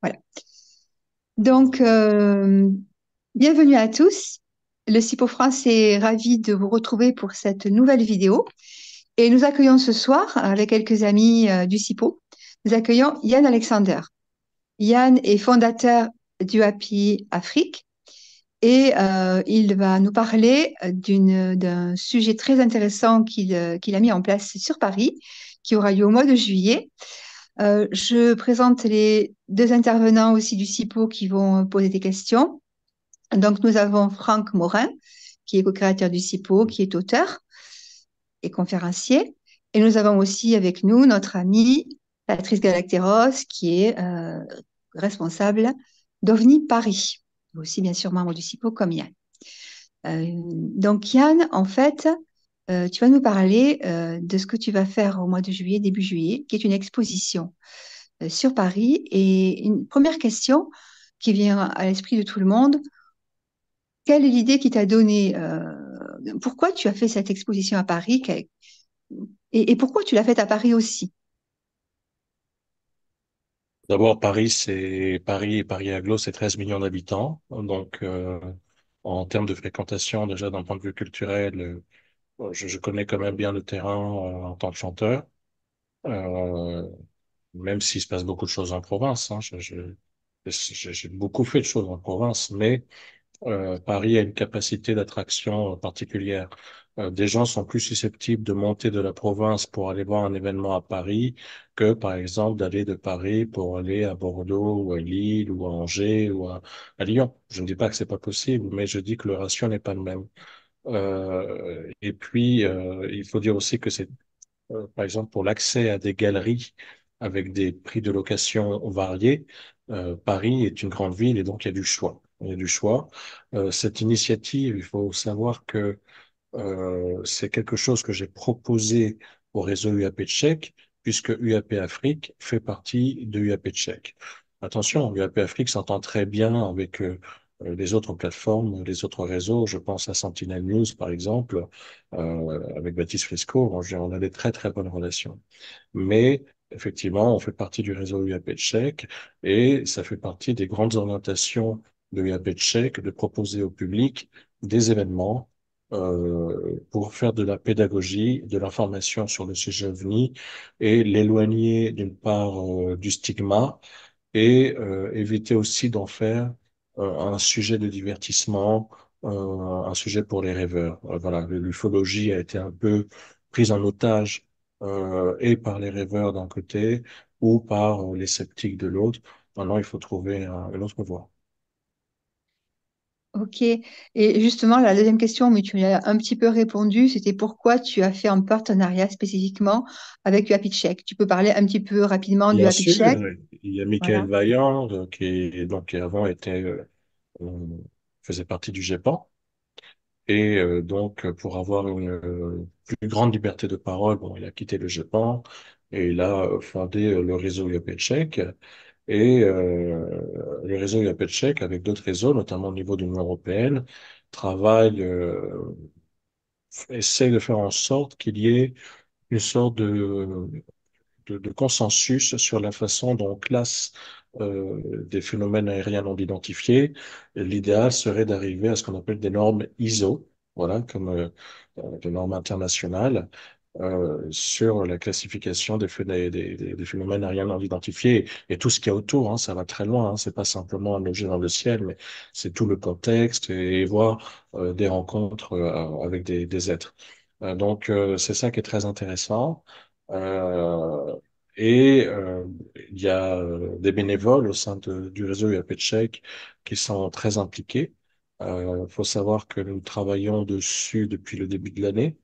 Voilà. Donc, bienvenue à tous. Le CIPO France est ravi de vous retrouver pour cette nouvelle vidéo. Et nous accueillons ce soir, avec quelques amis du CIPO, nous accueillons Yann Alexander. Yann est fondateur du Happy Afrique et il va nous parler d'un sujet très intéressant qu'il a mis en place sur Paris, qui aura lieu au mois de juillet. Je présente les deux intervenants aussi du CIPO qui vont poser des questions. Donc, nous avons Franck Morin, qui est co-créateur du CIPO, qui est auteur et conférencier. Et nous avons aussi avec nous notre amie Patrice Galacteros, qui est responsable d'OVNI Paris, aussi bien sûr membre du CIPO comme Yann. Donc Yann, en fait, tu vas nous parler de ce que tu vas faire au mois de juillet, début juillet, qui est une exposition sur Paris. Et une première question qui vient à l'esprit de tout le monde, quelle est l'idée qui t'a donné pourquoi tu as fait cette exposition à Paris et pourquoi tu l'as faite à Paris aussi? D'abord, Paris, c'est Paris et Paris Aglo, c'est 13 millions d'habitants. Donc, en termes de fréquentation, déjà d'un point de vue culturel, je connais quand même bien le terrain en tant que chanteur, euh, même s'il se passe beaucoup de choses en province. Hein, j'ai beaucoup fait de choses en province, mais Paris a une capacité d'attraction particulière. Des gens sont plus susceptibles de monter de la province pour aller voir un événement à Paris que, par exemple, d'aller de Paris pour aller à Bordeaux ou à Lille ou à Angers ou à Lyon. Je ne dis pas que c'est pas possible, mais je dis que le ratio n'est pas le même. Et puis, il faut dire aussi que c'est, par exemple, pour l'accès à des galeries avec des prix de location variés, Paris est une grande ville et donc il y a du choix. Il y a du choix. Cette initiative, il faut savoir que c'est quelque chose que j'ai proposé au réseau UAP Tchèque, puisque UAP Afrique fait partie de UAP Tchèque. Attention, UAP Afrique s'entend très bien avec les autres plateformes, les autres réseaux. Je pense à Sentinel News, par exemple, avec Baptiste Frisco. On a des très, très bonnes relations. Mais effectivement, on fait partie du réseau UAP Tchèque et ça fait partie des grandes orientations de UAP Tchèque de proposer au public des événements pour faire de la pédagogie, de l'information sur le sujet OVNI et l'éloigner d'une part du stigma et éviter aussi d'en faire un sujet de divertissement, un sujet pour les rêveurs. Voilà, l'ufologie a été un peu prise en otage et par les rêveurs d'un côté ou par les sceptiques de l'autre. Maintenant, il faut trouver une autre voie. Ok. Et justement, la deuxième question, mais tu y as un petit peu répondu, c'était pourquoi tu as fait un partenariat spécifiquement avec du Happy Check. Tu peux parler un petit peu rapidement du Bien Happy sûr, Check? il y a Michael Voilà. Vaillant, qui avant était, euh, faisait partie du GEPAN. Et donc, pour avoir une plus grande liberté de parole, bon, il a quitté le GEPAN et il a fondé le réseau Yapetchek. Et le réseau Yapetchek, avec d'autres réseaux, notamment au niveau de l'Union européenne, travaille, essaie de faire en sorte qu'il y ait une sorte de consensus sur la façon dont on classe des phénomènes aériens non identifiés. Et l'idéal serait d'arriver à ce qu'on appelle des normes ISO, voilà, comme des normes internationales sur la classification des phénomènes aériens non identifiés et tout ce qu'il y a autour. Hein, ça va très loin. Hein, c'est pas simplement un objet dans le ciel, mais c'est tout le contexte et voir des rencontres avec des êtres. Donc, c'est ça qui est très intéressant. Euh, il y a des bénévoles au sein du réseau UAPTCHEC qui sont très impliqués. Il faut savoir que nous travaillons dessus depuis le début de l'année,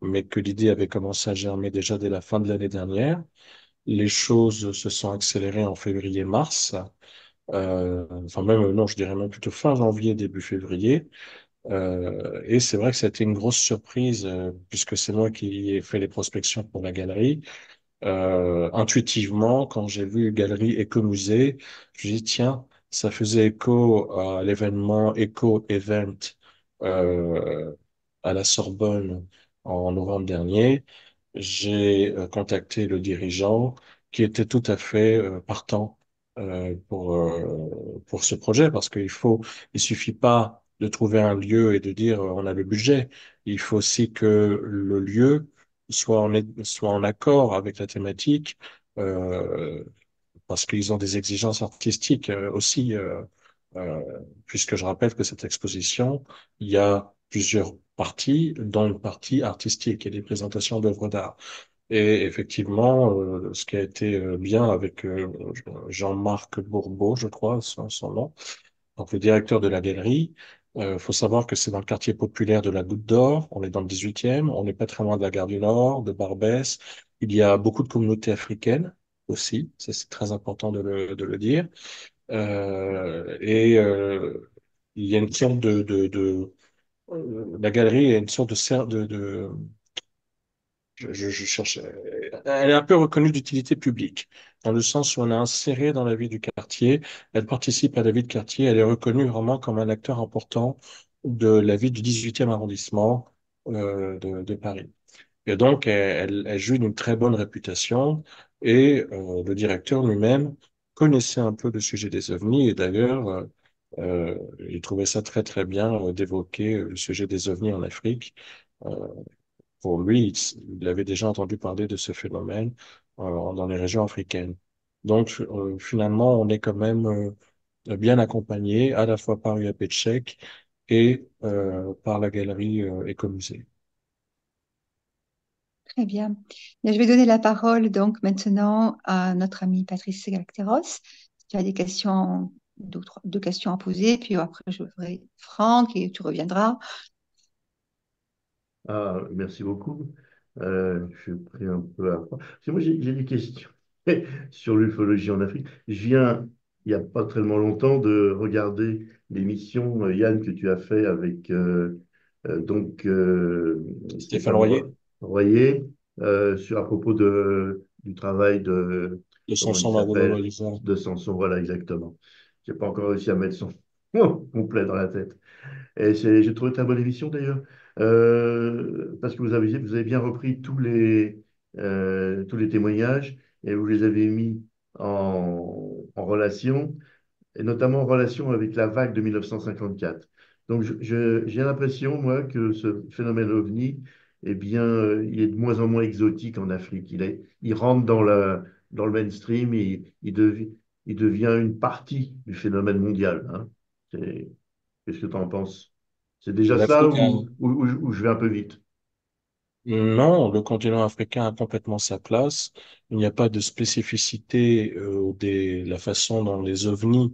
mais que l'idée avait commencé à germer déjà dès la fin de l'année dernière. Les choses se sont accélérées en février-mars, enfin même, non, je dirais même plutôt fin janvier, début février. Et c'est vrai que ça a été une grosse surprise, puisque c'est moi qui ai fait les prospections pour la galerie. Intuitivement, quand j'ai vu Galerie Écomusée, je me dis, tiens, ça faisait écho à l'événement Eco Event euh, à la Sorbonne en novembre dernier. J'ai contacté le dirigeant qui était tout à fait partant pour ce projet parce il suffit pas de trouver un lieu et de dire on a le budget. Il faut aussi que le lieu soit en accord avec la thématique, euh, parce qu'ils ont des exigences artistiques aussi, euh, puisque je rappelle que cette exposition, il y a plusieurs parties, dont une partie artistique et des présentations d'œuvres d'art. Et effectivement, ce qui a été bien avec Jean-Marc Bourbeau, je crois, son nom, donc le directeur de la galerie, faut savoir que c'est dans le quartier populaire de la Goutte d'Or, on est dans le 18e, on n'est pas très loin de la gare du Nord, de Barbès. Il y a beaucoup de communautés africaines aussi, ça c'est très important de le dire. Et il y a une sorte la galerie est une sorte je cherche. Elle est un peu reconnue d'utilité publique, dans le sens où on est inséré dans la vie du quartier, elle participe à la vie de quartier, elle est reconnue vraiment comme un acteur important de la vie du 18e arrondissement de Paris. Et donc, elle jouit d'une très bonne réputation et le directeur lui-même connaissait un peu le sujet des ovnis et d'ailleurs, il trouvait ça très très bien d'évoquer le sujet des ovnis en Afrique. Euh, pour lui, il avait déjà entendu parler de ce phénomène dans les régions africaines. Donc, finalement, on est quand même bien accompagné à la fois par UAP Tchèque et par la galerie Écomusée. Très bien. Bien, je vais donner la parole donc maintenant à notre ami Patrice Galacteros. Tu as des questions, deux questions à poser, puis après je ferai Franck et tu reviendras. Ah, merci beaucoup. Je suis pris un peu à part. Parce que moi, j'ai des questions sur l'ufologie en Afrique. Je viens, il n'y a pas tellement longtemps, de regarder l'émission, Yann, que tu as fait avec Stéphane Stéphane Royer, Royer à propos du travail de, de comment il Samson s'appelle, Magolo. de Samson. Voilà, exactement. Je n'ai pas encore réussi à mettre son nom complet dans la tête. Et j'ai trouvé très bonne émission d'ailleurs, parce que vous avez bien repris tous les témoignages et vous les avez mis en relation, et notamment en relation avec la vague de 1954. Donc j'ai l'impression, moi, que ce phénomène OVNI, eh bien, il est de moins en moins exotique en Afrique. Il rentre dans le mainstream, il devient une partie du phénomène mondial, hein. Qu'est-ce que tu en penses? C'est déjà ça L'Afrique a, ou je vais un peu vite? non, le continent africain a complètement sa place. Il n'y a pas de spécificité la façon dont les ovnis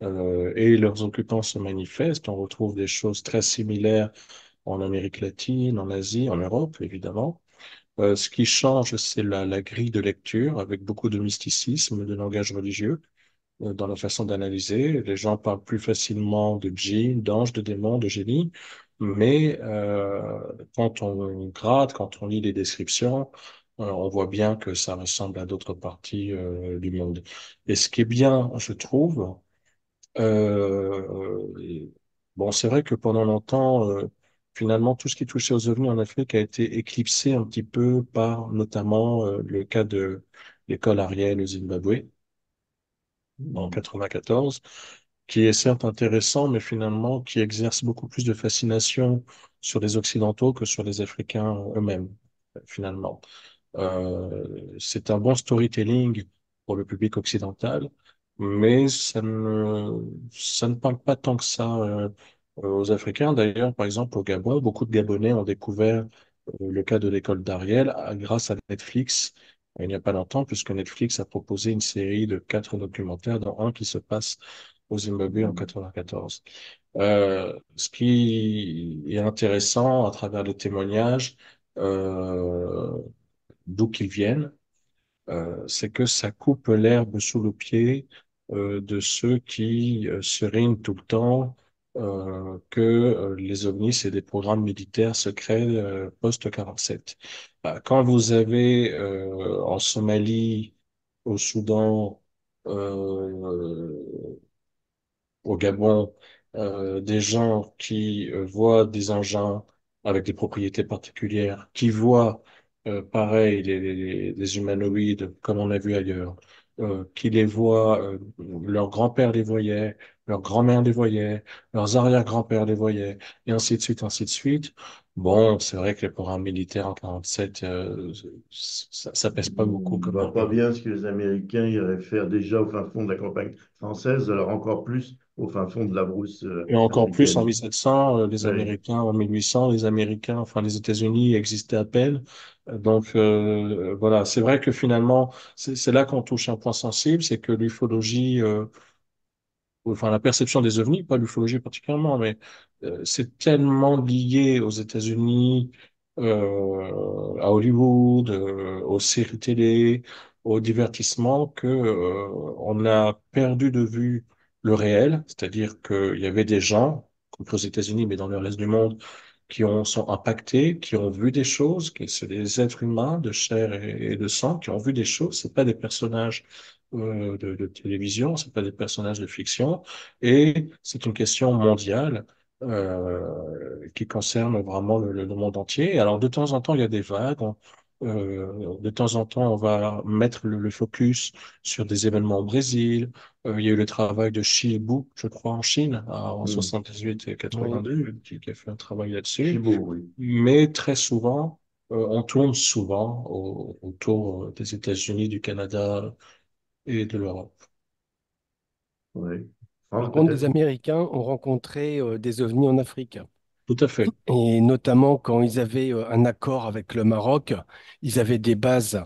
et leurs occupants se manifestent. On retrouve des choses très similaires en Amérique latine, en Asie, en Europe, évidemment. Ce qui change, c'est la grille de lecture, avec beaucoup de mysticisme, de langage religieux dans la façon d'analyser. Les gens parlent plus facilement de djinns, d'anges, de démons, de génies, mais quand on gratte, quand on lit les descriptions, on voit bien que ça ressemble à d'autres parties du monde. Et ce qui est bien, je trouve, bon, c'est vrai que pendant longtemps, finalement, tout ce qui touchait aux ovnis en Afrique a été éclipsé un petit peu par notamment le cas de l'école Ariel au Zimbabwe en 94, qui est certes intéressant, mais finalement qui exerce beaucoup plus de fascination sur les Occidentaux que sur les Africains eux-mêmes, finalement. C'est un bon storytelling pour le public occidental, mais ça ne parle pas tant que ça aux Africains. D'ailleurs, par exemple, au Gabon, beaucoup de Gabonais ont découvert le cas de l'école d'Ariel grâce à Netflix il n'y a pas longtemps, puisque Netflix a proposé une série de 4 documentaires, dont un qui se passe au Zimbabwe en 94. Ce qui est intéressant à travers les témoignages, euh, d'où qu'ils viennent, c'est que ça coupe l'herbe sous le pied de ceux qui serinent tout le temps que les ovnis, c'est des programmes militaires secrets post-47. Quand vous avez en Somalie, au Soudan, euh, au Gabon, des gens qui voient des engins avec des propriétés particulières, qui voient, pareil, les humanoïdes, comme on a vu ailleurs, qui les voient, leur grand-père les voyait, leur grand-mère les voyait, leurs arrière-grands-pères les voyaient, et ainsi de suite, ainsi de suite. Bon, c'est vrai que les programmes militaires en 47, ça pèse pas beaucoup Je comme vois pas argument. bien ce que les Américains iraient faire déjà au fin fond de la campagne française, alors encore plus au fin fond de la brousse Et encore plus en africaine. 1700, les Oui. Américains en 1800, les Américains, enfin les États-Unis existaient à peine. Donc voilà, c'est vrai que finalement, c'est là qu'on touche un point sensible, c'est que l'ufologie, enfin la perception des ovnis, pas l'ufologie particulièrement, mais c'est tellement lié aux États-Unis, à Hollywood, aux séries télé, au divertissement, que on a perdu de vue le réel, c'est-à-dire qu'il y avait des gens, compris aux États-Unis, mais dans le reste du monde, sont impactés, qui ont vu des choses, qui c'est des êtres humains de chair et de sang, qui ont vu des choses. C'est pas des personnages de télévision, c'est pas des personnages de fiction, et c'est une question mondiale qui concerne vraiment le monde entier. Alors de temps en temps, il y a des vagues. De temps en temps, on va mettre le focus sur des événements au Brésil. Il y a eu le travail de Chibu, je crois, en Chine, en Hmm. 78 et Oui. 82, qui a fait un travail là-dessus. Chibo, oui. Mais très souvent, on tourne souvent autour des États-Unis, du Canada et de l'Europe. Oui. Par Franck, contre, les peut-être? Américains ont rencontré des ovnis en Afrique. Tout à fait. Et notamment quand ils avaient un accord avec le Maroc, ils avaient des bases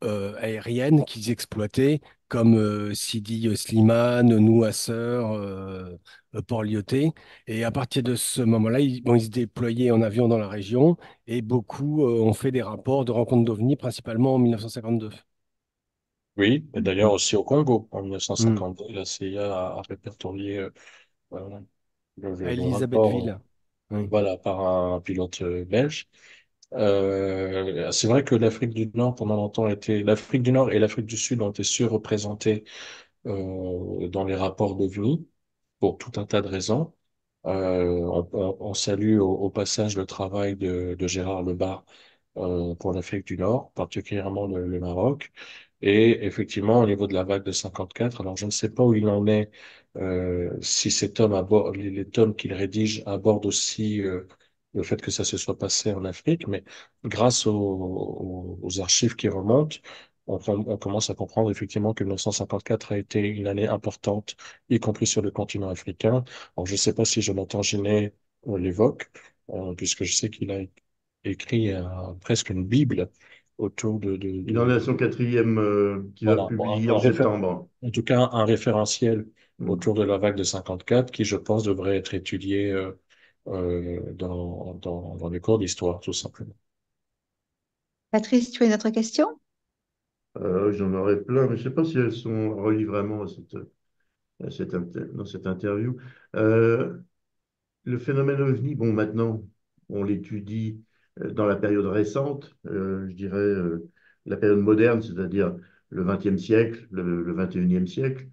aériennes qu'ils exploitaient, comme Sidi Slimane, Nouasseur, Port-Lyautey. Et à partir de ce moment-là, bon, ils se déployaient en avion dans la région et beaucoup ont fait des rapports de rencontres d'ovnis, principalement en 1952. Oui, et d'ailleurs aussi au Congo, en Hmm. 1952, la CIA a répertorié euh, À le rapport, Elisabethville. Oui. voilà, par un pilote belge. C'est vrai que l'Afrique du Nord, pendant longtemps, l'Afrique du Nord et l'Afrique du Sud ont été surreprésentées dans les rapports d'OVNI pour tout un tas de raisons. On salue au passage le travail de Gérard Lebar pour l'Afrique du Nord, particulièrement le Maroc. Et effectivement, au niveau de la vague de 54, alors je ne sais pas où il en est, si cet homme aborde, les tomes qu'il rédige abordent aussi le fait que ça se soit passé en Afrique, mais grâce aux archives qui remontent, on commence à comprendre effectivement que 1954 a été une année importante, y compris sur le continent africain. Alors je ne sais pas si Jonathan Genet l'évoque, puisque je sais qu'il a écrit presque une Bible autour Il en est à son quatrième qu'il va voilà, bon, publier en septembre. en tout cas un référentiel Hmm. autour de la vague de 54 qui, je pense, devrait être étudié dans les cours d'histoire, tout simplement. Patrice, tu as une autre question? J'en aurais plein, mais je ne sais pas si elles sont reliées vraiment dans cette interview. Euh, Le phénomène OVNI, bon, maintenant, on l'étudie dans la période récente, je dirais la période moderne, c'est-à-dire le XXe siècle, le XXIe siècle.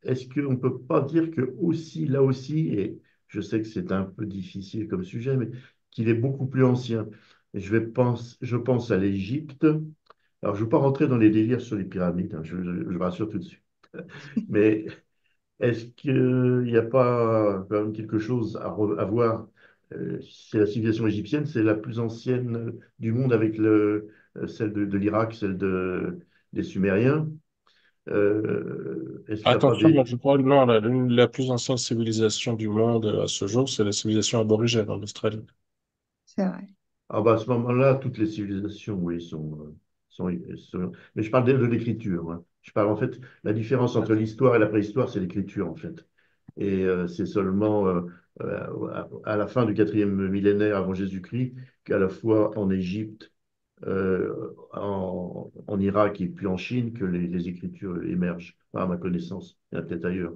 Est-ce qu'on ne peut pas dire que aussi, là aussi, et je sais que c'est un peu difficile comme sujet, mais qu'il est beaucoup plus ancien. Je pense à l'Égypte. Alors, je ne veux pas rentrer dans les délires sur les pyramides, hein, je rassure tout de suite. Mais est-ce qu'il n'y a pas quand même quelque chose à voir? C'est la civilisation égyptienne, c'est la plus ancienne du monde avec celle de l'Irak, des Sumériens. Est-ce qu'il n'y a pas Attention, moi, des... je crois que non, la plus ancienne civilisation du monde à ce jour, c'est la civilisation aborigène en Australie. C'est vrai. Ah bah à ce moment-là, toutes les civilisations, oui, Mais je parle de l'écriture, hein. Je parle en fait, la différence entre l'histoire et la préhistoire, c'est l'écriture en fait. Et c'est seulement à la fin du quatrième millénaire avant Jésus-Christ qu'à la fois en Égypte, en Irak et puis en Chine que les écritures émergent, à ma connaissance. Il y en a peut-être ailleurs.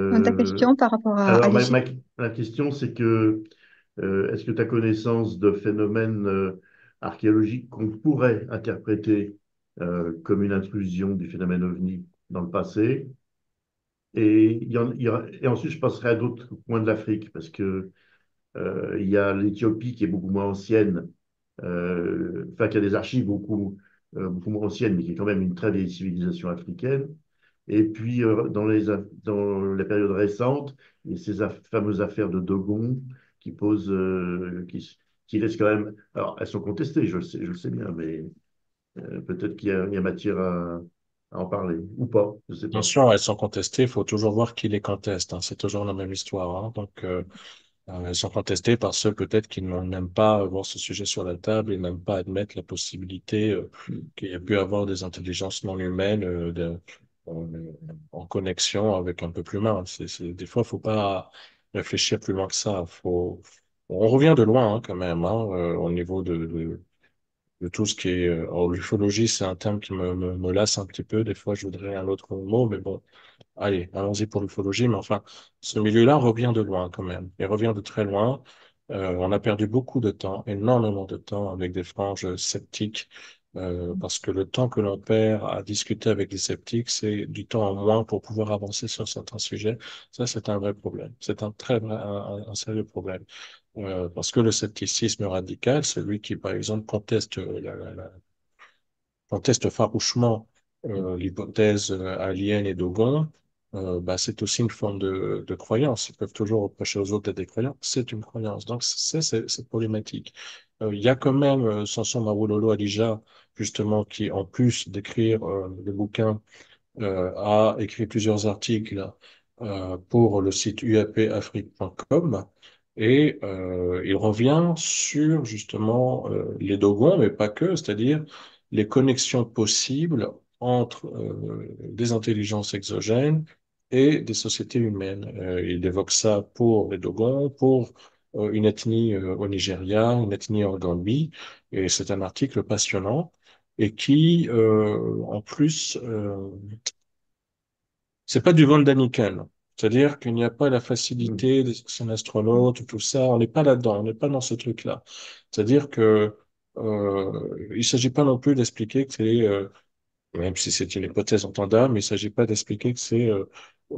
Donc, ta Euh, question par rapport à alors, l'Égypte? ma question, c'est que est-ce que tu as connaissance de phénomènes archéologiques qu'on pourrait interpréter comme une intrusion du phénomène OVNI dans le passé? Et, et ensuite, je passerai à d'autres coins de l'Afrique, parce que il y a l'Éthiopie qui est beaucoup moins ancienne, enfin, qui a des archives beaucoup, beaucoup moins ancienne, mais qui est quand même une très vieille civilisation africaine. Et puis, dans la période récente, il y a ces fameuses affaires de Dogon qui posent, qui laissent quand même. Alors, elles sont contestées, je le sais bien, mais peut-être il y a matière à en parler, ou pas, je ne sais Bien pas. sûr, elles sont contestées. Il faut toujours voir qui les conteste, hein. C'est toujours la même histoire, hein. Donc, elles sont contestées par ceux peut-être qui n'aiment pas voir ce sujet sur la table et n'aiment pas admettre la possibilité qu'il y a pu avoir des intelligences non humaines euh, en connexion avec un peuple humain. Des fois, faut pas réfléchir plus loin que ça. On revient de loin, hein, quand même, hein, au niveau de tout ce qui est... alors, l'ufologie, c'est un terme qui me lasse un petit peu. Des fois, je voudrais un autre mot, mais bon. Allez, allons-y pour l'ufologie, mais enfin, ce milieu-là revient de loin quand même. Il revient de très loin. On a perdu beaucoup de temps, énormément de temps avec des franges sceptiques, parce que le temps que l'on perd à discuter avec des sceptiques, c'est du temps en moins pour pouvoir avancer sur certains sujets. Ça, c'est un vrai problème. C'est un très vrai, un sérieux problème. Parce que le scepticisme radical, celui qui, par exemple, conteste conteste farouchement l'hypothèse alien et Dogon, bah, c'est aussi une forme de croyance. Ils peuvent toujours reprocher aux autres d'être des croyants. C'est une croyance. Donc, c'est problématique. Il y a quand même Samson Mawololo Alija, justement, qui, en plus d'écrire le bouquin, a écrit plusieurs articles pour le site uapafrique.com et il revient sur justement les Dogons, mais pas que, c'est-à-dire les connexions possibles entre des intelligences exogènes et des sociétés humaines. Il évoque ça pour les Dogons, pour une ethnie au Nigeria, une ethnie en Gambie, et c'est un article passionnant et qui, en plus, c'est pas du vol d'Anikel. C'est-à-dire qu'il n'y a pas la Mm. facilité des anciens astronautes, tout ça. On n'est pas là-dedans. On n'est pas dans ce truc-là. C'est-à-dire que il s'agit pas non plus d'expliquer que c'est même si c'est une hypothèse entendable, mais il ne s'agit pas d'expliquer que c'est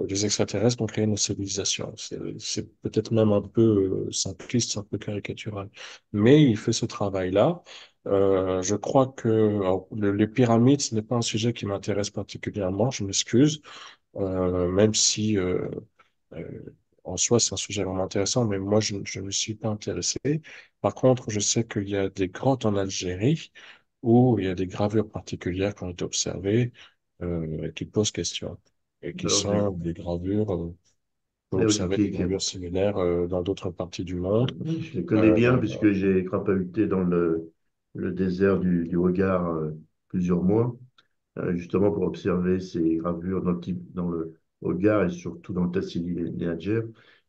les extraterrestres qui ont créé nos civilisations. C'est peut-être même un peu simpliste, un peu caricatural. Mais il fait ce travail-là. Je crois que alors, les pyramides, ce n'est pas un sujet qui m'intéresse particulièrement, je m'excuse, même si euh, en soi c'est un sujet vraiment intéressant, mais moi je ne suis pas intéressé. Par contre, je sais qu'il y a des grottes en Algérie où il y a des gravures particulières qui ont été observées et qui posent question, et qui Alors, sont des gravures, on peut observer des néolithique. gravures similaires dans d'autres parties du monde. Je les connais Euh, bien puisque j'ai crapahuté dans le désert du Hogar plusieurs mois, justement pour observer ces gravures dans le Hogar et surtout dans le Tassili-Niger.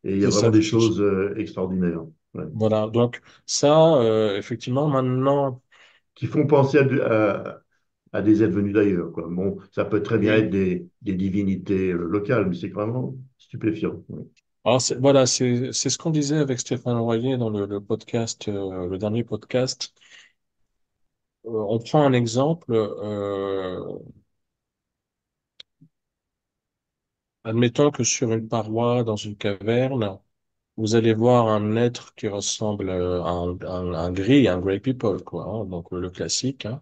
Et il y a c'est vraiment ça, des choses extraordinaires, ouais, voilà. Donc ça, effectivement, maintenant, qui font penser à des êtres venus d'ailleurs, quoi. Bon, ça peut très bien être oui. des divinités locales, mais c'est vraiment stupéfiant. Ouais. Alors voilà, c'est ce qu'on disait avec Stéphane Royer dans le podcast, le dernier podcast. On prend un exemple. Admettons que sur une paroi, dans une caverne, vous allez voir un être qui ressemble à un gris, un grey people, quoi, hein, donc le classique, hein,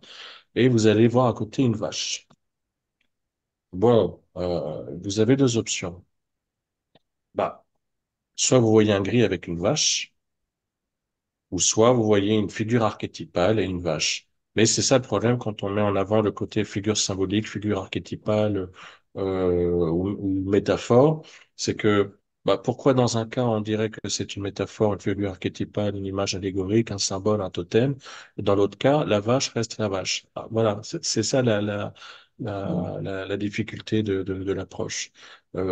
et vous allez voir à côté une vache. Bon, vous avez deux options. Bah, soit vous voyez un gris avec une vache, ou soit vous voyez une figure archétypale et une vache. Mais c'est ça le problème quand on met en avant le côté figure symbolique, figure archétypale ou métaphore, c'est que bah, pourquoi dans un cas on dirait que c'est une métaphore, une figure archétypale, une image allégorique, un symbole, un totem, et dans l'autre cas la vache reste la vache. Ah, voilà, c'est ça la difficulté de l'approche.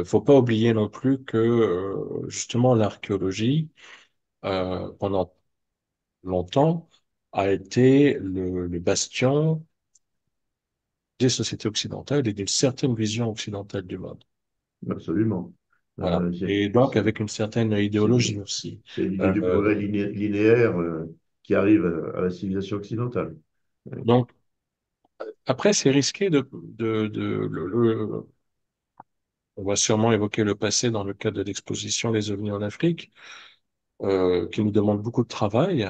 Faut pas oublier non plus que justement l'archéologie pendant longtemps, a été le bastion des sociétés occidentales et d'une certaine vision occidentale du monde. Absolument. Voilà. Euh, c'est Et donc c'est- avec une certaine c'est- idéologie aussi. c'est l'idée du progrès Euh, linéaire qui arrive à la civilisation occidentale. Ouais. donc après, c'est risqué on va sûrement évoquer le passé dans le cadre de l'exposition Les OVNI en Afrique, qui nous demande beaucoup de travail,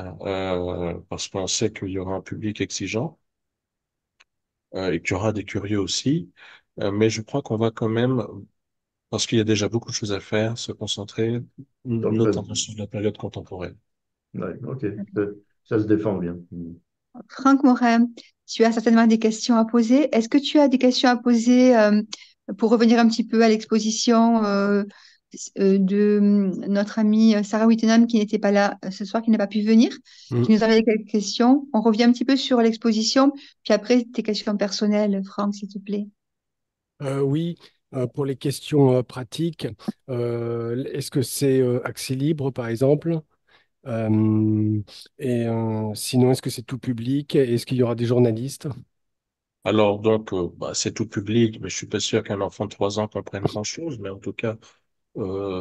parce qu'on sait qu'il y aura un public exigeant. et qu'il y aura des curieux aussi. Mais je crois qu'on va quand même, parce qu'il y a déjà beaucoup de choses à faire, se concentrer Dans le présent. notamment sur la période contemporaine. Ouais, ok, ça se défend bien. Franck Morin, tu as certainement des questions à poser. Est-ce que tu as des questions à poser pour revenir un petit peu à l'exposition de notre amie Sarah Wittenham qui n'était pas là ce soir, qui n'a pas pu venir, Mm. qui nous avait quelques questions. On revient un petit peu sur l'exposition, puis après tes questions personnelles, Franck, s'il te plaît. Oui, pour les questions pratiques, est-ce que c'est accès libre, par exemple? Euh, Sinon, est-ce que c'est tout public? Est-ce qu'il y aura des journalistes? Alors donc, bah, c'est tout public, mais je suis pas sûr qu'un enfant de 3 ans comprenne grand-chose, mais en tout cas,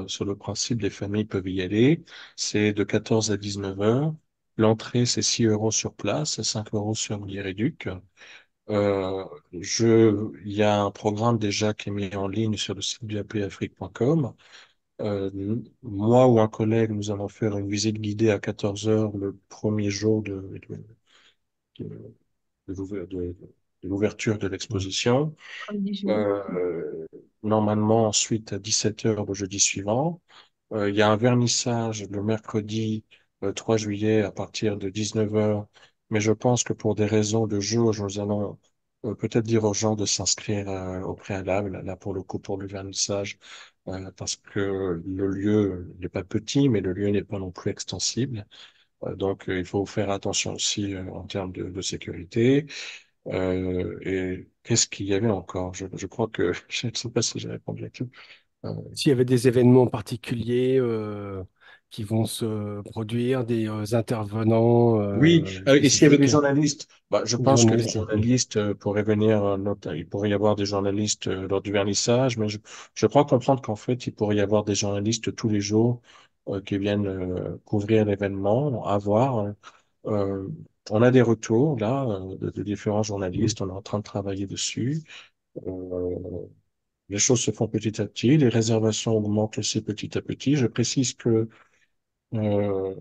sur le principe, les familles peuvent y aller. C'est de 14 à 19 heures. L'entrée, c'est 6 euros sur place, 5 euros sur Guéréduc. Euh, il y a un programme déjà qui est mis en ligne sur le site du apafrique.com. Moi ou un collègue, nous allons faire une visite guidée à 14 heures le premier jour de, de l'ouverture de Mm. l'exposition. Premier jour. Euh, Normalement, ensuite, à 17 heures le jeudi suivant. Il y a un vernissage le mercredi 3 juillet à partir de 19 heures. Mais je pense que pour des raisons de jauge, nous allons peut-être dire aux gens de s'inscrire au préalable, là pour le coup, pour le vernissage, parce que le lieu n'est pas petit, mais le lieu n'est pas non plus extensible. Donc, il faut faire attention aussi en termes de sécurité. Et qu'est-ce qu'il y avait encore? Je crois que je ne sais pas si j'ai répondu à tout. Euh, S'il y avait des événements particuliers qui vont se produire, des intervenants oui, et s'il y avait des spécifiques, journalistes, bah, je des pense que les journalistes. journalistes pourraient venir, il pourrait y avoir des journalistes lors du vernissage, mais je crois comprendre qu'en fait, il pourrait y avoir des journalistes tous les jours qui viennent couvrir l'événement, à voir. Euh, on a des retours là de différents Mm. journalistes, on est en train de travailler dessus. Euh, les choses se font petit à petit, les réservations augmentent aussi petit à petit. Je précise que euh,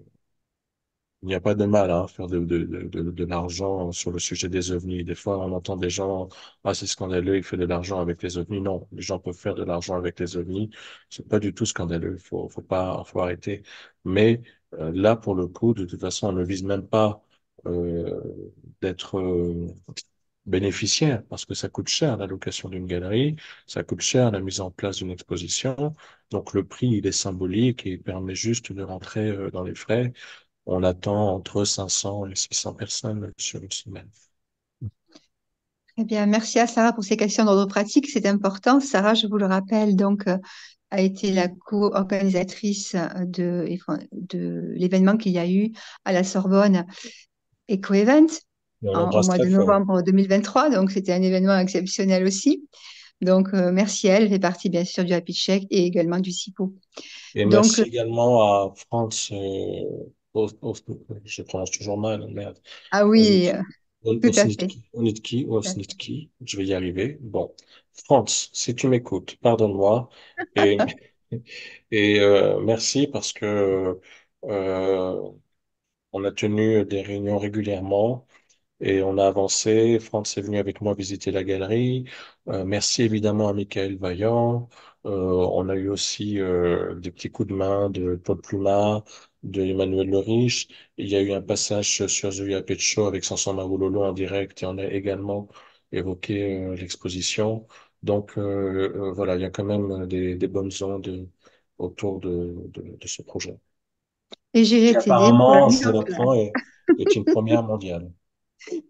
il n'y a pas de mal à faire de l'argent sur le sujet des ovnis. Des fois, on entend des gens, ah, c'est scandaleux, il fait de l'argent avec les ovnis. Non, les gens peuvent faire de l'argent avec les ovnis. C'est pas du tout scandaleux. Faut arrêter. Mais là, pour le coup, de toute façon, on ne vise même pas euh, d'être bénéficiaire parce que ça coûte cher la location d'une galerie, ça coûte cher la mise en place d'une exposition. Donc le prix, il est symbolique et il permet juste de rentrer dans les frais. On attend entre 500 et 600 personnes sur une semaine. Très bien, merci à Sarah pour ces questions d'ordre pratique. C'est important. Sarah, je vous le rappelle, donc, a été la co-organisatrice de l'événement qu'il y a eu à la Sorbonne EcoEvent Et on au l'embrasse mois très de fort. novembre 2023. Donc, c'était un événement exceptionnel aussi. Donc, merci à elle. Elle fait partie, bien sûr, du Happy Check et également du CIPO. Et Donc, merci également à France, je prononce toujours mal, merde. ah oui, Onitki, tout à fait. Osnitki, je vais y arriver. Bon, France, si tu m'écoutes, pardonne-moi et, et merci parce que euh, on a tenu des réunions régulièrement. Et on a avancé. Franz est venu avec moi visiter la galerie. Merci évidemment à Michael Vaillant. On a eu aussi des petits coups de main de Paul Pluma, de Emmanuel Le Riche. Il y a eu un passage sur The Yapet Show avec Sanson Mahololo en direct et on a également évoqué l'exposition. Donc voilà, il y a quand même des bonnes ondes autour de ce projet. Et Qui j'irai t'aider pour la apparemment, mise je en place. l'apprends, est une première mondiale.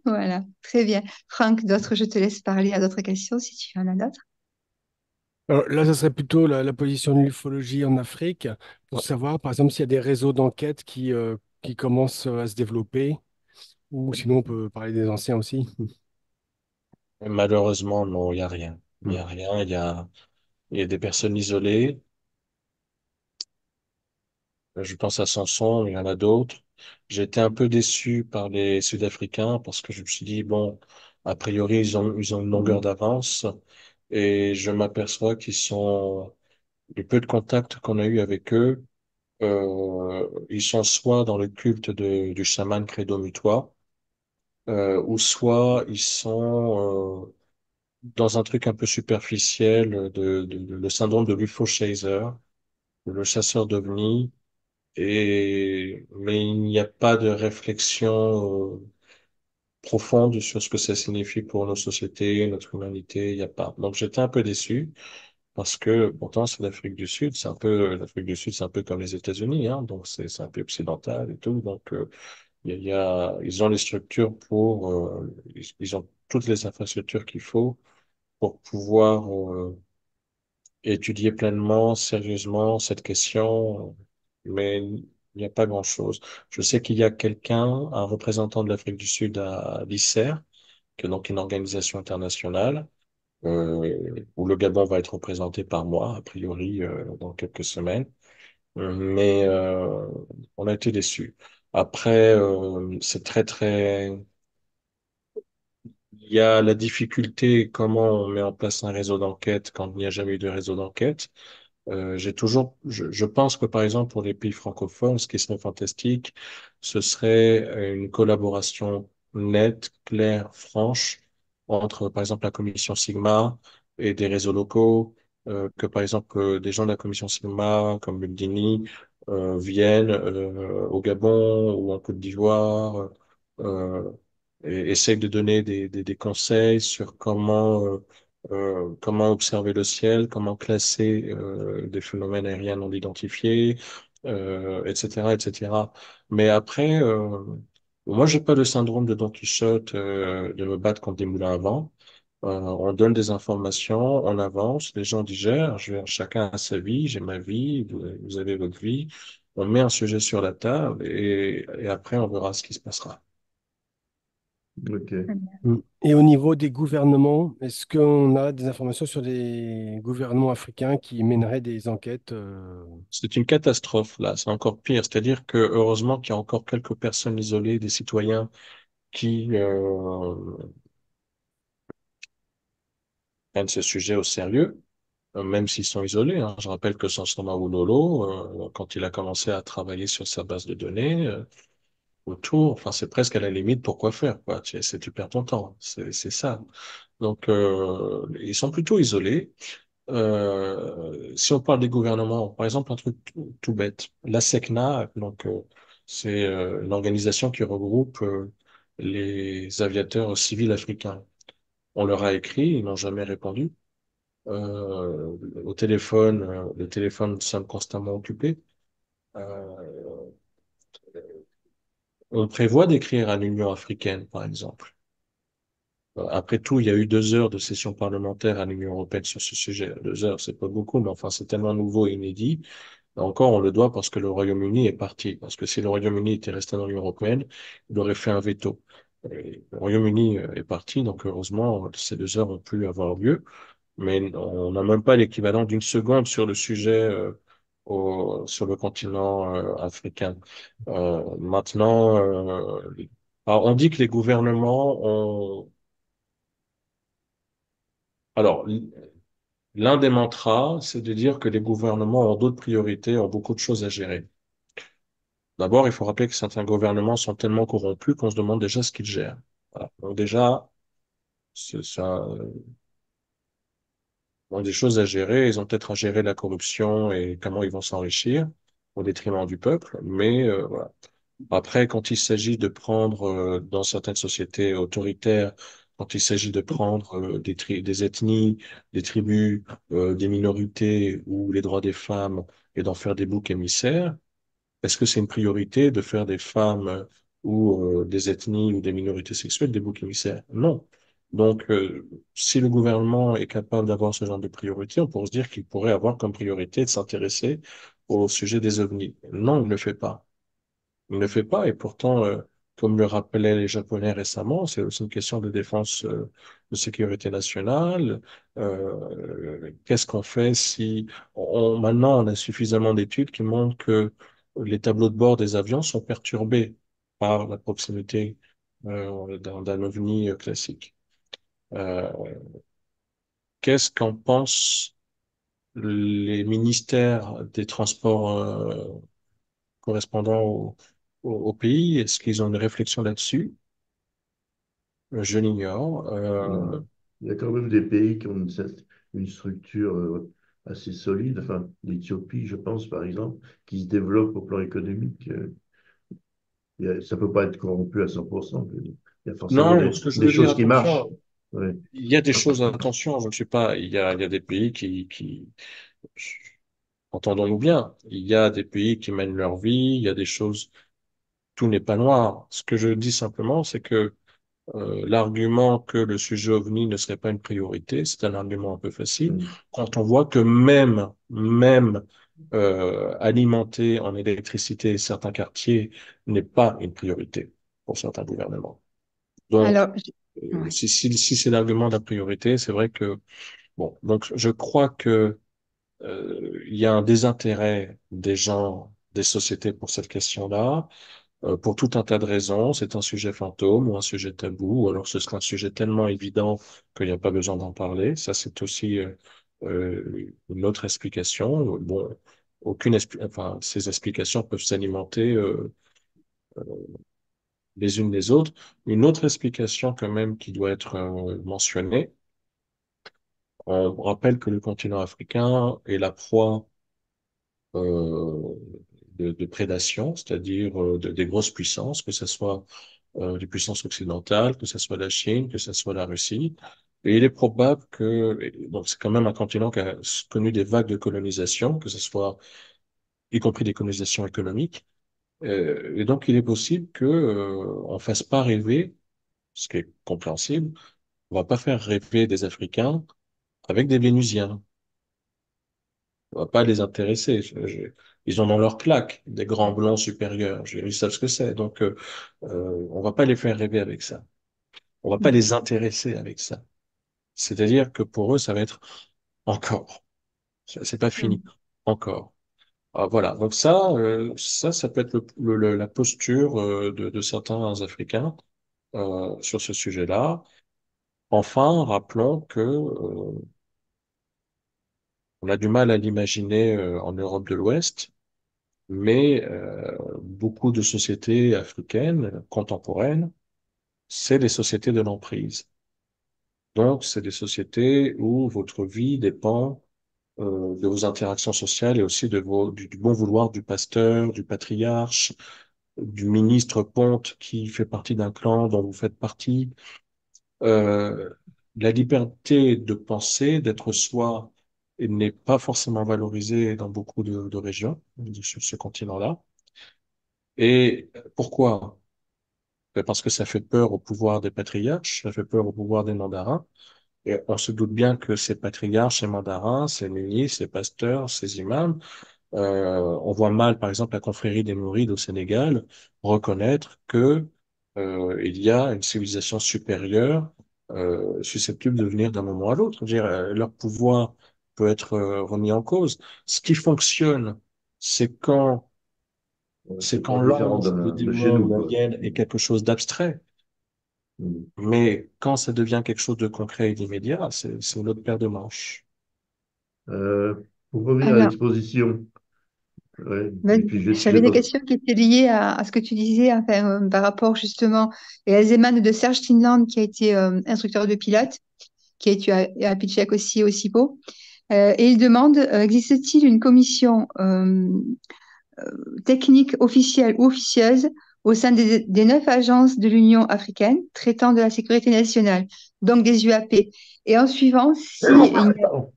Voilà, très bien. Franck, d'autres, je te laisse parler à d'autres questions si tu en as d'autres. Alors là, ça serait plutôt la position de l'ufologie en Afrique, pour savoir, par exemple, s'il y a des réseaux d'enquête qui commencent à se développer, ou sinon on peut parler des anciens aussi. Malheureusement, non, il n'y a rien. Il n'y Mm. a rien. Il y a des personnes isolées. Je pense à Samson, il y en a d'autres. J'ai été un peu déçu par les Sud-Africains parce que je me suis dit, bon, a priori, ils ont une longueur d'avance et je m'aperçois qu'ils sont, le peu de contacts qu'on a eu avec eux, ils sont soit dans le culte du chaman Credo Mutwa, ou soit ils sont dans un truc un peu superficiel le syndrome de l'UFO chaser, le chasseur d'ovnis, mais il n'y a pas de réflexion profonde sur ce que ça signifie pour nos sociétés, notre humanité, il n'y a pas. Donc j'étais un peu déçu parce que pourtant c'est l'Afrique du Sud, l'Afrique du Sud, c'est un peu comme les États-Unis, hein, donc c'est un peu occidental et tout, donc ils ont les structures ils ont toutes les infrastructures qu'il faut pour pouvoir étudier pleinement, sérieusement cette question, mais il n'y a pas grand-chose. Je sais qu'il y a quelqu'un, un représentant de l'Afrique du Sud à l'ICER, qui est donc une organisation internationale, où le Gabon va être représenté par moi, a priori, dans quelques semaines. Mais on a été déçus. Après, c'est il y a la difficulté, comment on met en place un réseau d'enquête quand il n'y a jamais eu de réseau d'enquête. Je pense que par exemple pour les pays francophones, ce qui serait fantastique, ce serait une collaboration nette, claire, franche entre par exemple la commission Sigma et des réseaux locaux, que par exemple des gens de la commission Sigma comme Mugdini viennent au Gabon ou en Côte d'Ivoire euh, et essayent de donner des conseils sur comment observer le ciel, comment classer des phénomènes aériens non identifiés, etc., etc. Mais après, moi, j'ai pas le syndrome de Don Quichotte de me battre contre des moulins à vent. On donne des informations, on avance, les gens digèrent, chacun a sa vie, j'ai ma vie, vous avez votre vie. On met un sujet sur la table et après, on verra ce qui se passera. Ok. Mm. Et au niveau des gouvernements, est-ce qu'on a des informations sur des gouvernements africains qui mèneraient des enquêtes? C'est une catastrophe, là. C'est encore pire. C'est-à-dire que, heureusement qu'il y a encore quelques personnes isolées, des citoyens qui prennent ce sujet au sérieux, même s'ils sont isolés, hein. Je rappelle que Sansoma Oulolo, quand il a commencé à travailler sur sa base de données, autour, enfin, c'est presque à la limite pourquoi faire, quoi. Tu perds ton temps. C'est ça. Donc, ils sont plutôt isolés. Si on parle des gouvernements, par exemple, un truc tout bête, la SECNA, donc c'est une organisation qui regroupe les aviateurs civils africains. On leur a écrit, ils n'ont jamais répondu. Au téléphone, le téléphone sonne constamment occupé. Euh, on prévoit d'écrire à l'Union africaine, par exemple. Après tout, il y a eu 2 heures de session parlementaire à l'Union européenne sur ce sujet. 2 heures, c'est pas beaucoup, mais enfin, c'est tellement nouveau et inédit. Encore, on le doit parce que le Royaume-Uni est parti. Parce que si le Royaume-Uni était resté dans l'Union européenne, il aurait fait un veto. Et le Royaume-Uni est parti, donc heureusement, ces 2 heures ont pu avoir lieu. Mais on n'a même pas l'équivalent d'une seconde sur le sujet sur le continent africain. Maintenant, alors on dit que les gouvernements ont... Alors, l'un des mantras, c'est de dire que les gouvernements ont d'autres priorités, ont beaucoup de choses à gérer. D'abord, il faut rappeler que certains gouvernements sont tellement corrompus qu'on se demande déjà ce qu'ils gèrent. Voilà. Donc déjà, ça, ils ont des choses à gérer. Ils ont peut-être à gérer la corruption et comment ils vont s'enrichir au détriment du peuple. Mais voilà. Après, quand il s'agit de prendre, dans certaines sociétés autoritaires, quand il s'agit de prendre des ethnies, des tribus, des minorités ou les droits des femmes et d'en faire des boucs émissaires, est-ce que c'est une priorité de faire des femmes ou des ethnies ou des minorités sexuelles des boucs émissaires? Non. Donc, si le gouvernement est capable d'avoir ce genre de priorité, on pourrait se dire qu'il pourrait avoir comme priorité de s'intéresser au sujet des ovnis. Non, il ne le fait pas. Il ne le fait pas et pourtant, comme le rappelaient les Japonais récemment, c'est aussi une question de défense, de sécurité nationale. Qu'est-ce qu'on fait si maintenant on a suffisamment d'études qui montrent que les tableaux de bord des avions sont perturbés par la proximité d'un ovni classique. Euh, qu'est-ce qu'en pensent les ministères des transports correspondants au pays? Est-ce qu'ils ont une réflexion là-dessus? Je l'ignore. Voilà. Il y a quand même des pays qui ont une structure assez solide. Enfin, l'Éthiopie, je pense, par exemple, qui se développe au plan économique. Ça ne peut pas être corrompu à 100%. Il y a forcément Non, ce que je des veux dire, choses qui marchent. attention, Ouais. il y a des choses, attention, je ne suis pas, il y a des pays entendons-nous bien, il y a des pays qui mènent leur vie, il y a des choses, tout n'est pas noir. Ce que je dis simplement, c'est que l'argument que le sujet OVNI ne serait pas une priorité, c'est un argument un peu facile Mm. quand on voit que même alimenter en électricité certains quartiers n'est pas une priorité pour certains gouvernements. Donc, Alors, ouais. si c'est l'argument de la priorité, c'est vrai que bon, donc je crois que il y a un désintérêt des gens, des sociétés pour cette question-là. Pour tout un tas de raisons, c'est un sujet fantôme ou un sujet tabou, ou alors ce sera un sujet tellement évident qu'il n'y a pas besoin d'en parler. Ça, c'est aussi une autre explication. Bon, enfin, ces explications peuvent s'alimenter les unes les autres. Une autre explication quand même qui doit être mentionnée, on rappelle que le continent africain est la proie euh, de prédation, c'est-à-dire des grosses puissances, que ce soit des puissances occidentales, que ce soit la Chine, que ce soit la Russie. Et il est probable que, donc c'est quand même un continent qui a connu des vagues de colonisation, que ce soit, y compris des colonisations économiques. Et donc il est possible que on fasse pas rêver, ce qui est compréhensible, on va pas faire rêver des Africains avec des Vénusiens. On va pas les intéresser. Ils en ont leur claque, des grands blancs supérieurs. Ils savent ce que c'est. Donc, on va pas les faire rêver avec ça. On va pas les intéresser avec ça. C'est-à-dire que pour eux, ça va être encore. C'est pas fini. Encore. Ah, voilà. Donc ça peut être la posture de certains Africains sur ce sujet-là. Enfin, rappelons que on a du mal à l'imaginer en Europe de l'Ouest. Mais beaucoup de sociétés africaines contemporaines, c'est des sociétés de l'emprise. Donc, c'est des sociétés où votre vie dépend de vos interactions sociales et aussi du bon vouloir du pasteur, du patriarche, du ministre ponte qui fait partie d'un clan dont vous faites partie. Euh, la liberté de penser, d'être soi, n'est pas forcément valorisée dans beaucoup de régions sur ce continent-là. Et pourquoi? Parce que ça fait peur au pouvoir des patriarches, ça fait peur au pouvoir des mandarins. Et on se doute bien que ces patriarches, ces mandarins, ces ministres, ces pasteurs, ces imams, on voit mal, par exemple, la confrérie des Mourides au Sénégal reconnaître que il y a une civilisation supérieure susceptible de venir d'un moment à l'autre. Je veux dire, leur pouvoir peut être remis en cause. Ce qui fonctionne, c'est quand c'est C'est pas quand différent l'ange, le de chez démon, nous, quoi. l'alien est quelque chose d'abstrait. Mm. Mais quand ça devient quelque chose de concret et d'immédiat, c'est une autre paire de manches. Euh, pour revenir à Alors, l'exposition, ouais, et vas-y. puis je J'avais vais des pas. questions qui étaient liées à ce que tu disais, enfin, par rapport justement, et elles émanent de Serge Tinland, qui a été instructeur de pilote, qui a été à Pitchak aussi au CIPO. Et il demande, existe-t-il une commission technique officielle ou officieuse au sein des 9 agences de l'Union africaine traitant de la sécurité nationale, donc des UAP? Et en suivant, s'il n'y a Pardon.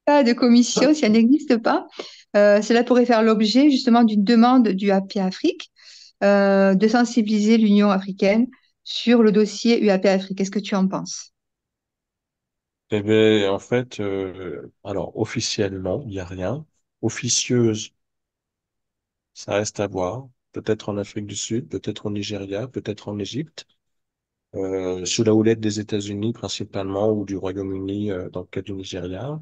pas de commission, si elle n'existe pas, cela pourrait faire l'objet justement d'une demande du AP Afrique de sensibiliser l'Union africaine sur le dossier UAP Afrique. Qu'est-ce que tu en penses? Eh bien, en fait, alors officiellement, il n'y a rien. Officieuse, ça reste à voir. Peut-être en Afrique du Sud, peut-être au Nigeria, peut-être en Égypte, sous la houlette des États-Unis principalement ou du Royaume-Uni dans le cas du Nigeria.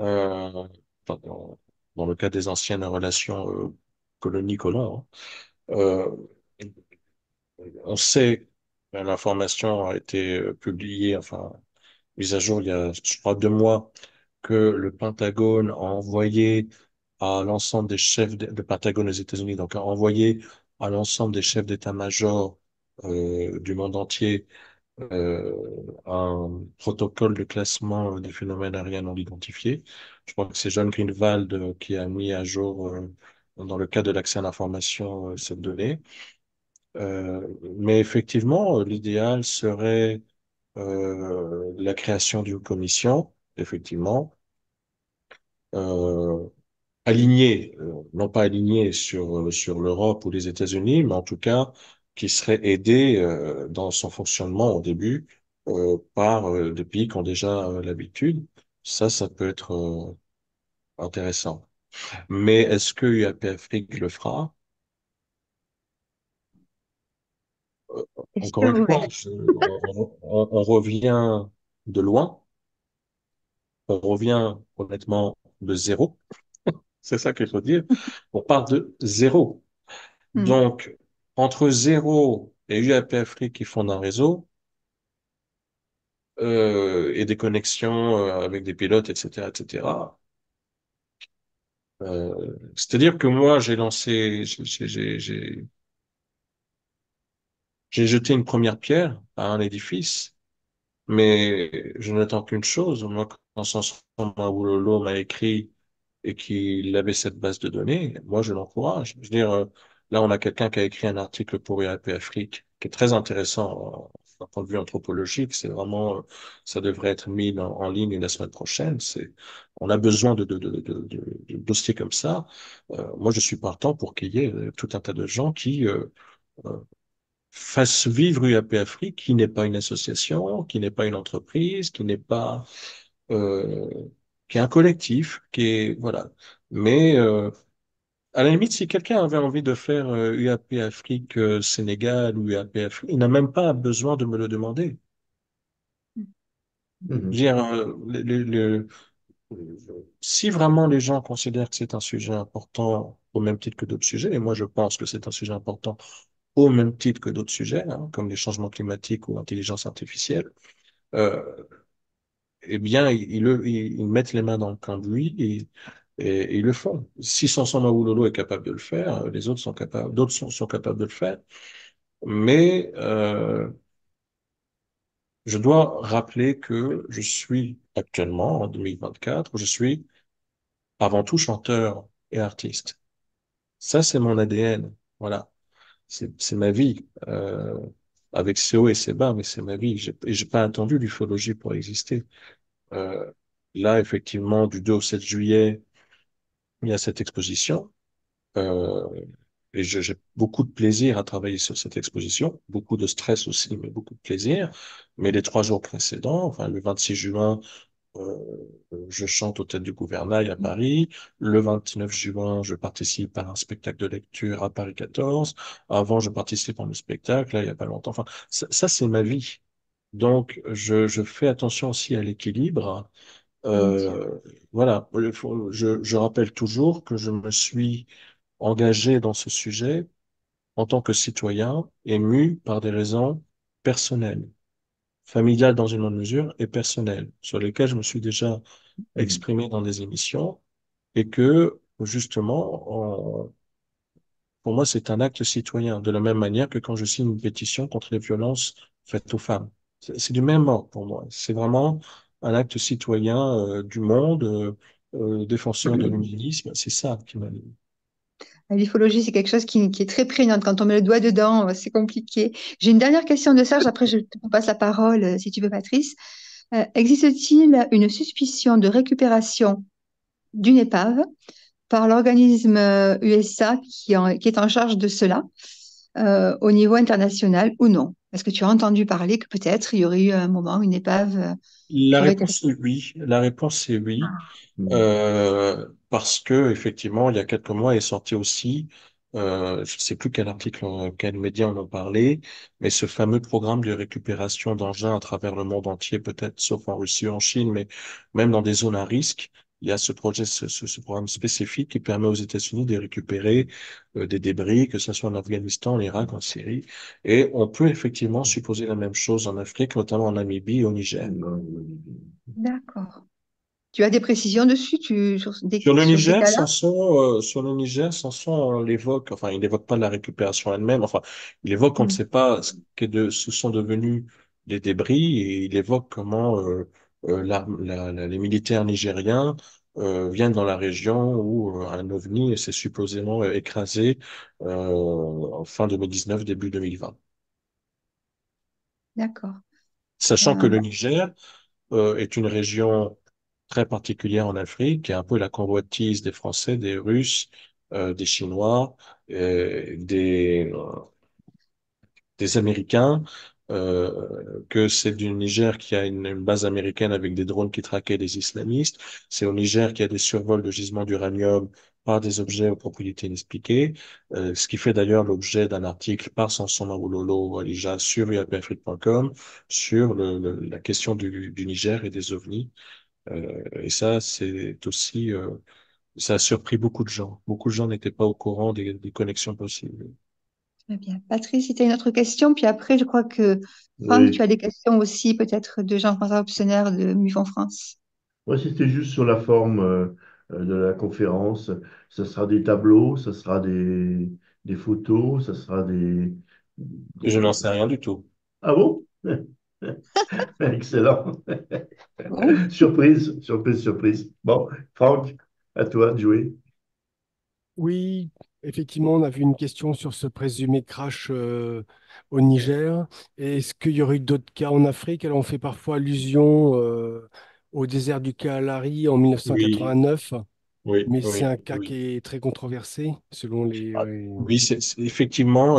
Euh, enfin, dans le cas des anciennes relations colonies-colons. Hein. Euh, on sait, l'information a été publiée, enfin, mise à jour il y a, je crois, 2 mois, que le Pentagone a envoyé à l'ensemble des chefs, le Pentagone aux États-Unis, donc a envoyé à l'ensemble des chefs d'état-major du monde entier euh, un protocole de classement des phénomènes aériens non identifiés. Je crois que c'est John Greenwald qui a mis à jour, dans le cadre de l'accès à l'information, cette donnée. Mais effectivement, l'idéal serait la création d'une commission, effectivement, euh, alignée, non pas alignée sur l'Europe ou les États-Unis, mais en tout cas qui serait aidée dans son fonctionnement au début par des pays qui ont déjà l'habitude. Ça peut être intéressant. Mais est-ce que UAP Afrique le fera? Encore Question une fois, ouverte. on revient de loin, on revient honnêtement de zéro. C'est ça qu'il faut dire. On part de zéro. Hmm. Donc, entre zéro et UAP Afrique qui font un réseau, et des connexions avec des pilotes, etc., etc. C'est-à-dire que moi, j'ai lancé, j'ai jeté une première pierre à un édifice, mais je n'attends qu'une chose. Moi, quand Samson Mawololo m'a écrit et qu'il avait cette base de données, moi, je l'encourage. Je veux dire, là, on a quelqu'un qui a écrit un article pour UAP Afrique qui est très intéressant d'un point de vue anthropologique. C'est vraiment, ça devrait être mis en ligne la semaine prochaine. On a besoin de dossiers comme ça. Moi, je suis partant pour qu'il y ait tout un tas de gens qui euh, fassent vivre UAP Afrique, qui n'est pas une association, qui n'est pas une entreprise, qui n'est pas, euh, qui est un collectif, qui est, voilà. Mais à la limite, si quelqu'un avait envie de faire UAP Afrique Sénégal ou UAP Afrique, il n'a même pas besoin de me le demander. Je veux Mhm. dire, si vraiment les gens considèrent que c'est un sujet important au même titre que d'autres sujets, et moi je pense que c'est un sujet important au même titre que d'autres sujets, hein, comme les changements climatiques ou l'intelligence artificielle, euh, eh bien, ils mettent les mains dans le cambouis et ils le font. Si Samson Mawololo est capable de le faire, les autres sont capables, d'autres sont capables de le faire. Mais je dois rappeler que je suis actuellement, en 2024, je suis avant tout chanteur et artiste. Ça, c'est mon ADN. Voilà. C'est ma vie. Avec ses hauts et ses bas, mais c'est ma vie. J'ai pas attendu l'ufologie pour exister. Euh, Là, effectivement, du 2 au 7 juillet, il y a cette exposition. Euh, et j'ai beaucoup de plaisir à travailler sur cette exposition, beaucoup de stress aussi, mais beaucoup de plaisir. Mais les 3 jours précédents, enfin le 26 juin, euh, je chante au Tête du Gouvernail à Paris. Le 29 juin, je participe à un spectacle de lecture à Paris 14. Avant, je participe à un spectacle, là, il y a pas longtemps. Enfin, ça c'est ma vie. Donc, je fais attention aussi à l'équilibre. Bien sûr. Euh, voilà, je rappelle toujours que je me suis engagé dans ce sujet en tant que citoyen, ému par des raisons personnelles, familiales dans une moindre mesure et personnelles, sur lesquelles je me suis déjà Mhm. exprimé dans des émissions, et que, justement, pour moi, c'est un acte citoyen, de la même manière que quand je signe une pétition contre les violences faites aux femmes. C'est du même ordre pour moi. C'est vraiment un acte citoyen du monde, défenseur de l'humanisme. C'est ça qui m'anime. L'ufologie, c'est quelque chose qui est très prégnant. Quand on met le doigt dedans, c'est compliqué. J'ai une dernière question de Serge, après je te passe la parole, si tu veux, Patrice. Existe-t-il une suspicion de récupération d'une épave par l'organisme USA qui est en charge de cela au niveau international ou non? Est-ce que tu as entendu parler que peut-être il y aurait eu un moment une épave qui La aurait été... réponse est oui. La réponse est oui. Mhm. Parce que effectivement, il y a quelques mois est sorti aussi, je ne sais plus quel article, quel média en ont parlé, mais ce fameux programme de récupération d'engins à travers le monde entier, peut-être sauf en Russie, en Chine, mais même dans des zones à risque, il y a ce projet, ce programme spécifique qui permet aux États-Unis de récupérer des débris, que ce soit en Afghanistan, en Irak, en Syrie, et on peut effectivement supposer la même chose en Afrique, notamment en Namibie et au Niger. D'accord. Tu as des précisions dessus sur ces cas-là? Sur le Niger, Sanson, on l'évoque, enfin, il n'évoque pas la récupération elle-même, enfin, il évoque qu'on ne Hmm. sait pas ce sont devenus les débris et il évoque comment les militaires nigériens viennent dans la région où un ovni s'est supposément écrasé en fin 2019, début 2020. D'accord. Sachant que Euh, le Niger est une région très particulière en Afrique, qui est un peu la convoitise des Français, des Russes, des Chinois, des Américains, que c'est du Niger qui a une base américaine avec des drones qui traquaient des islamistes. C'est au Niger qu'il y a des survols de gisements d'uranium par des objets aux propriétés inexpliquées, ce qui fait d'ailleurs l'objet d'un article par Samson Awololo Walija sur upafrique.com sur la question du Niger et des ovnis. Et ça, c'est aussi, ça a surpris beaucoup de gens. Beaucoup de gens n'étaient pas au courant des connexions possibles. Très bien. Patrice, si tu as une autre question, puis après, je crois que Franck, tu Oui. as des questions aussi, peut-être de Jean-François Optionnaire de MUFON France. Moi, c'était juste sur la forme de la conférence. Ça sera des tableaux, ça sera des photos, ça sera Je n'en des... sais rien du tout. Ah bon? Excellent. Bon. Surprise, surprise, surprise. Bon, Franck, à toi de jouer. Oui, effectivement, on a vu une question sur ce présumé crash au Niger. Est-ce qu'il y aurait eu d'autres cas en Afrique? Alors, on fait parfois allusion au désert du Kalahari en Oui, 1989, oui, mais c'est oui, un cas qui oui. est très controversé selon les... Ah, oui, effectivement.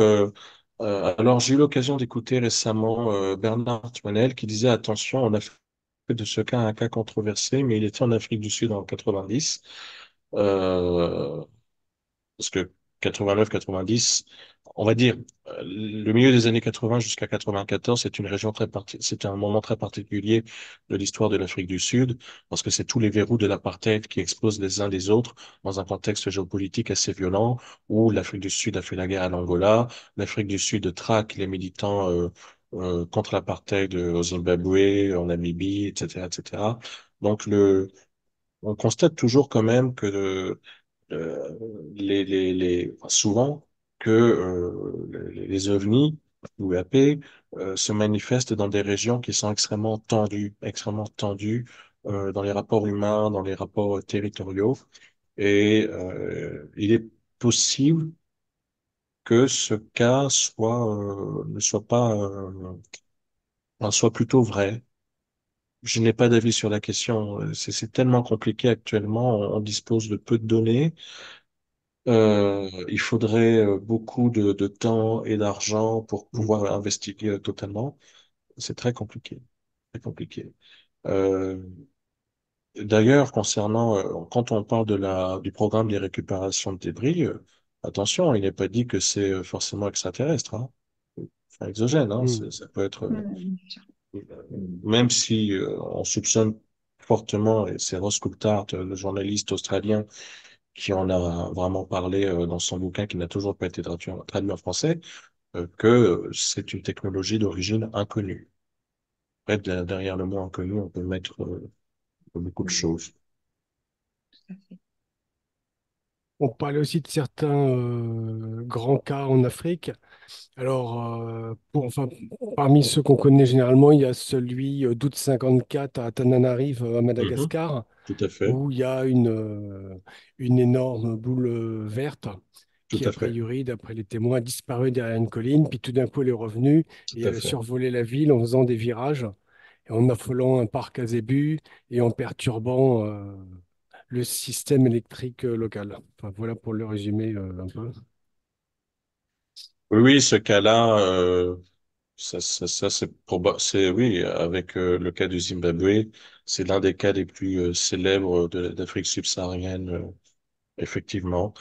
Alors, j'ai eu l'occasion d'écouter récemment Bernard Tuanel qui disait, attention, on a fait de ce cas un cas controversé, mais il était en Afrique du Sud en 90. Euh, Parce que 89-90, on va dire, le milieu des années 80 jusqu'à 94, c'est une région c'est un moment très particulier de l'histoire de l'Afrique du Sud, parce que c'est tous les verrous de l'apartheid qui explosent les uns les autres dans un contexte géopolitique assez violent, où l'Afrique du Sud a fait la guerre à l'Angola, l'Afrique du Sud traque les militants contre l'apartheid au Zimbabwe, en Namibie, etc., etc. Donc on constate toujours quand même que enfin, souvent que les ovnis ou UAP se manifestent dans des régions qui sont extrêmement tendues dans les rapports humains, dans les rapports territoriaux. Et il est possible que ce cas ne soit pas, enfin, soit plutôt vrai. Je n'ai pas d'avis sur la question. C'est tellement compliqué actuellement. On dispose de peu de données. Il faudrait beaucoup de temps et d'argent pour Mm. pouvoir investiguer totalement. C'est très compliqué, très compliqué. Euh, D'ailleurs, concernant quand on parle du programme de récupération de débris, attention, il n'est pas dit que c'est forcément extraterrestre, hein, enfin exogène, hein, Hmm. ça peut être Hmm. même si on soupçonne fortement, et c'est Ross Coulthard, le journaliste australien qui en a vraiment parlé dans son bouquin qui n'a toujours pas été traduit en français, que c'est une technologie d'origine inconnue. Après, derrière le mot inconnu, on peut mettre beaucoup de choses. On parlait aussi de certains grands cas en Afrique. Alors, enfin, parmi ceux qu'on connaît généralement, il y a celui d'août 54 à Tananarive, à Mhm. Madagascar, Tout à fait, où il y a une énorme boule verte tout qui, à a fait, priori, d'après les témoins, a disparu derrière une colline, puis tout d'un coup, elle est revenue et tout à elle a fait. survolé la ville en faisant des virages, et en affolant un parc à zébus et en perturbant le système électrique local. Enfin, voilà pour le résumer un peu. Oui, oui, ce cas-là, c'est oui, avec le cas du Zimbabwe, c'est l'un des cas les plus célèbres d'Afrique subsaharienne. Effectivement,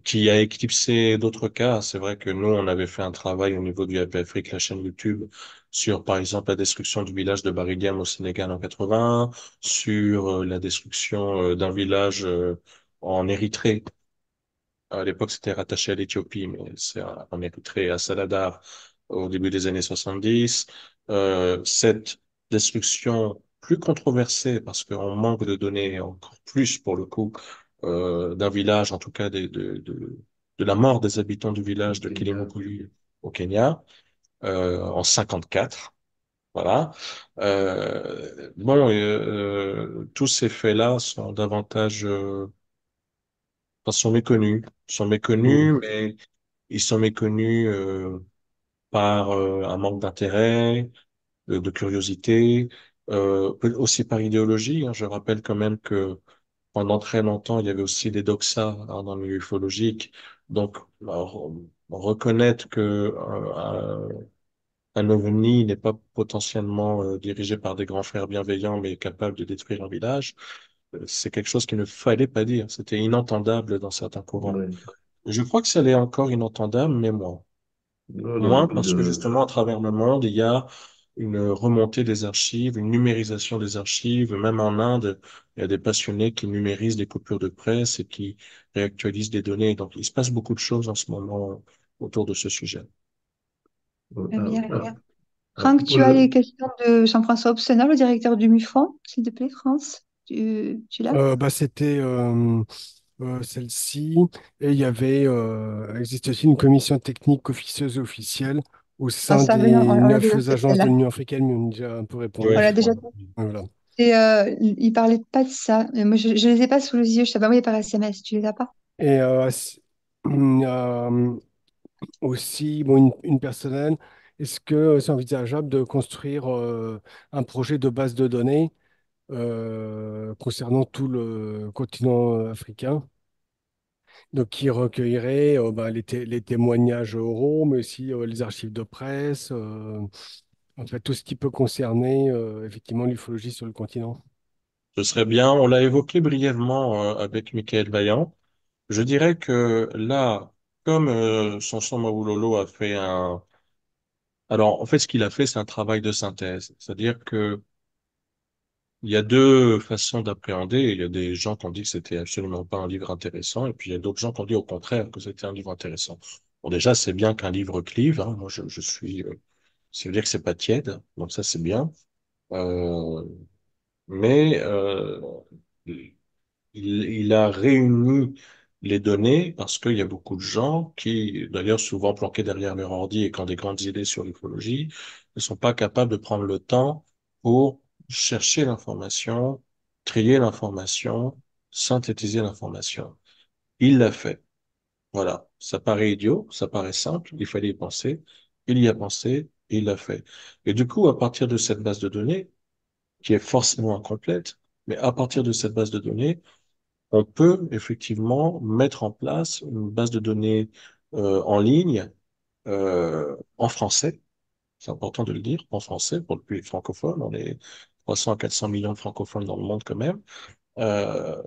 qui a éclipsé d'autres cas. C'est vrai que nous, on avait fait un travail au niveau du AP Afrique, la chaîne YouTube, sur, par exemple, la destruction du village de Baridiam au Sénégal en 80, sur la destruction d'un village en Érythrée. À l'époque, c'était rattaché à l'Éthiopie, mais c'est en Érythrée, à Saladar, au début des années 70. Cette destruction plus controversée, parce qu'on manque de données encore plus, pour le coup, d'un village, en tout cas de la mort des habitants du Au village de Kenya. Kilimukuli au Kenya, en 54. Voilà. Bon, tous ces faits-là sont davantage, enfin, sont méconnus. Sont méconnus, Mhm. mais ils sont méconnus par un manque d'intérêt, de curiosité, aussi par idéologie, hein. Je rappelle quand même que pendant très longtemps, il y avait aussi des doxas, hein, dans le milieu ufologique. Donc, reconnaître que un ovni n'est pas potentiellement dirigé par des grands frères bienveillants, mais capable de détruire un village, c'est quelque chose qu'il ne fallait pas dire. C'était inentendable dans certains courants. Ouais. Je crois que ça l'est encore inentendable, mais moins. Non, non, et Moins puis parce que justement, à travers le monde, il y a une remontée des archives, une numérisation des archives. Même en Inde, il y a des passionnés qui numérisent des coupures de presse et qui réactualisent des données. Donc, il se passe beaucoup de choses en ce moment autour de ce sujet. Très bien. après, Franck, tu as les questions de Jean-François Opsenard, le directeur du MUFON, s'il te plaît, France. Tu l'as? Bah, c'était celle-ci, et il y avait, existe aussi une commission technique officieuse et officielle au Ah, sein ça, ben non, des on l'a déjà 9 fait agences de celle-là. l'Union africaine, mais on a déjà un peu On Oui, répondu. l'a déjà fait. Voilà. Et il parlait pas de ça. Moi, je ne les ai pas sous les yeux. Je t'avais envoyé par SMS. Tu les as pas? Et il y a aussi bon, une personnelle. Est-ce que c'est envisageable de construire un projet de base de données concernant tout le continent africain? Donc, qui recueillerait ben, les témoignages oraux, mais aussi les archives de presse, en fait, tout ce qui peut concerner effectivement l'ufologie sur le continent. ce serait bien. On l'a évoqué brièvement avec Michael Vaillant. Je dirais que là, comme Samson Mawololo a fait un... Alors, en fait, ce qu'il a fait, c'est un travail de synthèse. C'est-à-dire que il y a deux façons d'appréhender. Il y a des gens qui ont dit que c'était absolument pas un livre intéressant, et puis il y a d'autres gens qui ont dit au contraire que c'était un livre intéressant. Bon, déjà, c'est bien qu'un livre clive, hein. Moi, je suis... ça veut dire que c'est pas tiède, donc ça, c'est bien. Euh, mais il a réuni les données parce qu'il y a beaucoup de gens qui, d'ailleurs souvent planqués derrière leur ordi et qui ont des grandes idées sur l'écologie, ne sont pas capables de prendre le temps pour chercher l'information, trier l'information, synthétiser l'information. Il l'a fait. Voilà. Ça paraît idiot, ça paraît simple, il fallait y penser. Il y a pensé, et il l'a fait. Et du coup, à partir de cette base de données, qui est forcément incomplète, mais à partir de cette base de données, on peut effectivement mettre en place une base de données en ligne en français. C'est important de le dire, en français pour le public francophone. On est 300 à 400 millions de francophones dans le monde quand même.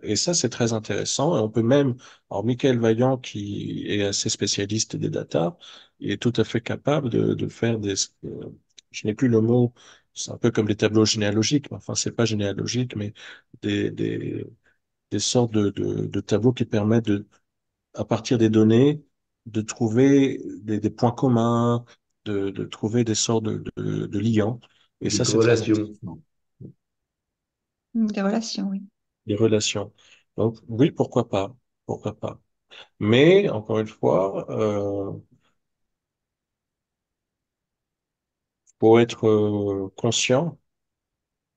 Et ça, c'est très intéressant. Et on peut même, alors Michael Vaillant, qui est assez spécialiste des data, il est tout à fait capable de faire je n'ai plus le mot, c'est un peu comme les tableaux généalogiques, mais enfin, c'est pas généalogique, mais des, des, des sortes de tableaux qui permettent de, à partir des données, de trouver des points communs, de trouver des sortes de liens. Et des ça, c'est très corrélations. intéressant. Des relations, oui. Les relations. Donc, oui, pourquoi pas? Pourquoi pas? Mais, encore une fois, faut être conscient,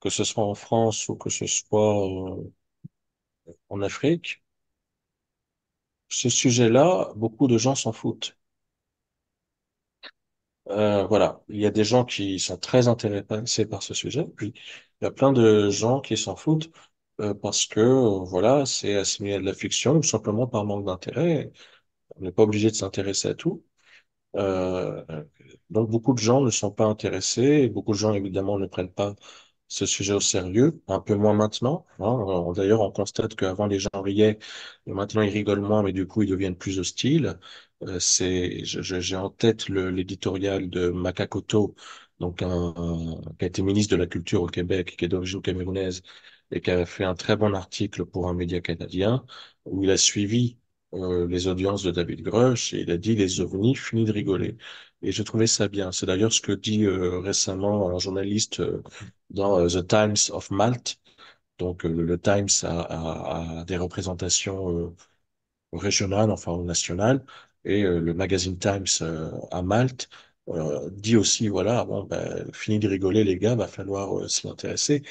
que ce soit en France ou que ce soit en Afrique, ce sujet-là, beaucoup de gens s'en foutent. Voilà, il y a des gens qui sont très intéressés par ce sujet, puis il y a plein de gens qui s'en foutent parce que voilà, c'est assimilé à de la fiction ou simplement par manque d'intérêt. On n'est pas obligé de s'intéresser à tout. Euh, donc beaucoup de gens ne sont pas intéressés, et beaucoup de gens évidemment ne prennent pas ce sujet au sérieux, un peu moins maintenant, hein. D'ailleurs, on constate qu'avant les gens riaient, et maintenant ils rigolent moins, mais du coup ils deviennent plus hostiles. J'ai en tête l'éditorial de Makakoto, donc qui a été ministre de la Culture au Québec, qui est d'origine camerounaise, et qui a fait un très bon article pour un média canadien, où il a suivi les audiences de David Grush, et il a dit les ovnis, fini de rigoler. Et je trouvais ça bien. C'est d'ailleurs ce que dit récemment un journaliste dans The Times of Malte. Donc le Times a des représentations régionales, enfin nationales, et le magazine Times à Malte dit aussi, voilà, bon, ben, fini de rigoler, les gars, va falloir s'y intéresser.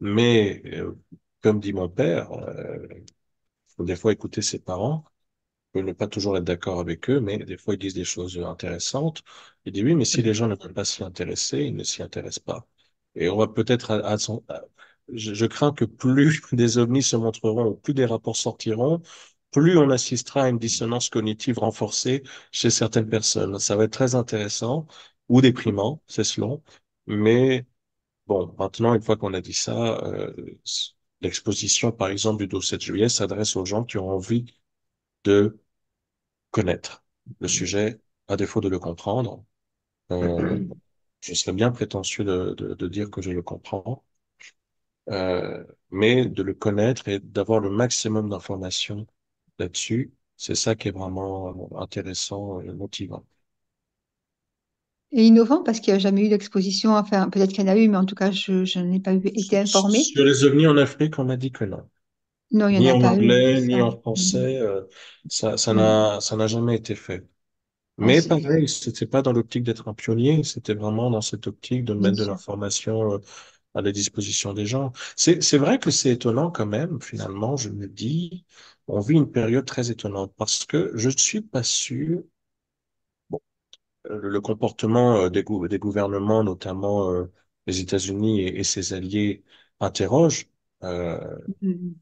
Mais, comme dit mon père, faut des fois écouter ses parents, peut ne pas toujours être d'accord avec eux, mais des fois ils disent des choses intéressantes. Il dit oui, mais si les gens ne veulent pas s'y intéresser, ils ne s'y intéressent pas. Et on va peut-être je crains que plus des ovnis se montreront, plus des rapports sortiront, plus on assistera à une dissonance cognitive renforcée chez certaines personnes. Ça va être très intéressant ou déprimant, c'est selon. Mais bon, maintenant, une fois qu'on a dit ça, l'exposition, par exemple, du 12 juillet s'adresse aux gens qui ont envie de connaître le sujet, à défaut de le comprendre. Euh, je serais bien prétentieux de dire que je le comprends, mais de le connaître et d'avoir le maximum d'informations là-dessus, c'est ça qui est vraiment intéressant et motivant. Et innovant parce qu'il n'y a jamais eu d'exposition. Enfin, peut-être qu'il y en a eu, mais en tout cas, je n'en ai pas été informée. Sur les ovnis en Afrique, on m'a dit que non. Non, il n'y en Ni a en pas eu. anglais, ni Ça. en Mhm. français, Mhm. ça n'a jamais été fait. Ah, Mais pareil, c'était pas dans l'optique d'être un pionnier, c'était vraiment dans cette optique de bien mettre de sûr. l'information à la disposition des gens. C'est vrai que c'est étonnant quand même, finalement, je me dis, on vit une période très étonnante parce que je ne suis pas sûr, le comportement des gouvernements, notamment les États-Unis et ses alliés, interroge. Euh, Mhm.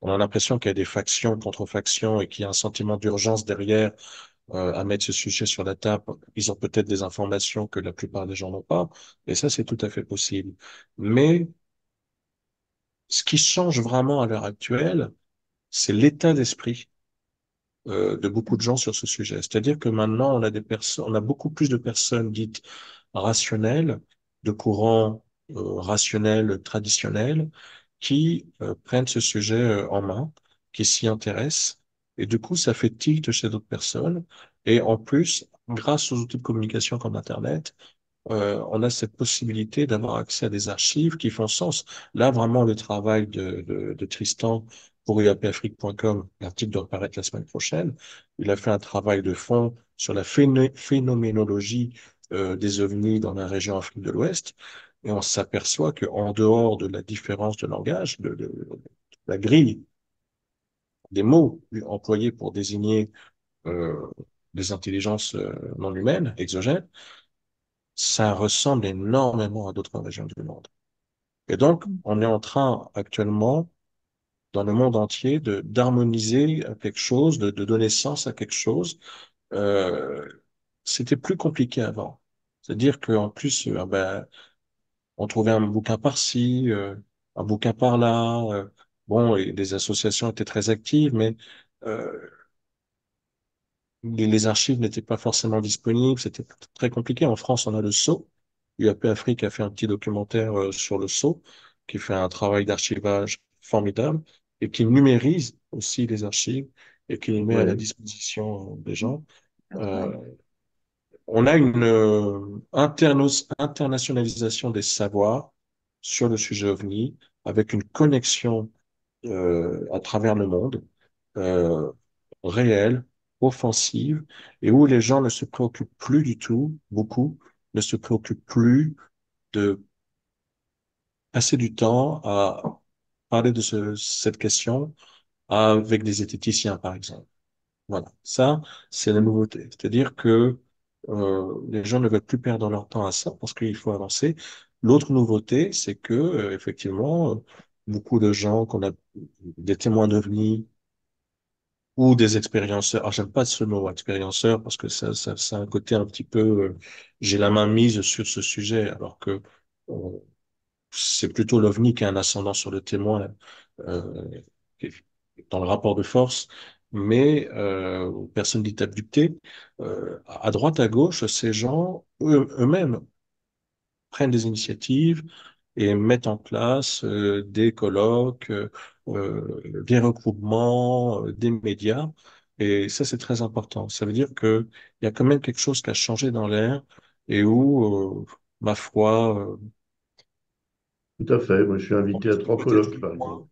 on a l'impression qu'il y a des factions contre factions et qu'il y a un sentiment d'urgence derrière à mettre ce sujet sur la table. Ils ont peut-être des informations que la plupart des gens n'ont pas, et ça, c'est tout à fait possible. Mais ce qui change vraiment à l'heure actuelle, c'est l'état d'esprit de beaucoup de gens sur ce sujet. C'est-à-dire que maintenant, on a des personnes, on a beaucoup plus de personnes dites rationnelles, de courant rationnel traditionnel, qui prennent ce sujet en main, qui s'y intéressent, et du coup, ça fait tilt chez d'autres personnes. Et en plus, grâce aux outils de communication comme Internet, on a cette possibilité d'avoir accès à des archives qui font sens. Là, vraiment, le travail de Tristan pour iapafrique.com, l'article doit paraître la semaine prochaine. Il a fait un travail de fond sur la phénoménologie des ovnis dans la région Afrique de l'Ouest. Et on s'aperçoit qu'en dehors de la différence de langage, de la grille des mots employés pour désigner euh, des intelligences non humaines, exogènes, ça ressemble énormément à d'autres régions du monde. Et donc, on est en train actuellement, dans le monde entier, de d'harmoniser quelque chose, de donner sens à quelque chose. Euh, C'était plus compliqué avant. C'est-à-dire qu'en plus, ben, on trouvait un bouquin par-ci, un bouquin par-là. Bon, et des associations étaient très actives, mais euh, les archives n'étaient pas forcément disponibles, c'était très compliqué. En France, on a le Sceau. UAP Afrique a fait un petit documentaire sur le Sceau, qui fait un travail d'archivage formidable et qui numérise aussi les archives et qui les met à la Ouais, disposition des gens. Euh, Incroyable. on a une internationalisation des savoirs sur le sujet OVNI, avec une connexion à travers le monde. Euh, Réelle, offensive, et où les gens ne se préoccupent plus du tout, beaucoup, ne se préoccupent plus de passer du temps à parler de cette question avec des zététiciens, par exemple. Voilà. Ça, c'est la nouveauté. C'est-à-dire que les gens ne veulent plus perdre leur temps à ça parce qu'il faut avancer. L'autre nouveauté, c'est que, effectivement, beaucoup de gens qu'on a des témoins devenus ou des expérienceurs. Alors, j'aime pas ce mot expérienceur parce que ça a un côté un petit peu, j'ai la main mise sur ce sujet, alors que euh, c'est plutôt l'OVNI qui a un ascendant sur le témoin euh, dans le rapport de force. Mais personne dit abducté. À droite, à gauche, ces gens eux-mêmes prennent des initiatives et mettent en place des colloques, des regroupements, des médias. Et ça, c'est très important. Ça veut dire que il y a quand même quelque chose qui a changé dans l'air et où, ma foi, tout à fait. Moi, je suis on invité à risque 3 colloques, peut-être par exemple. moins,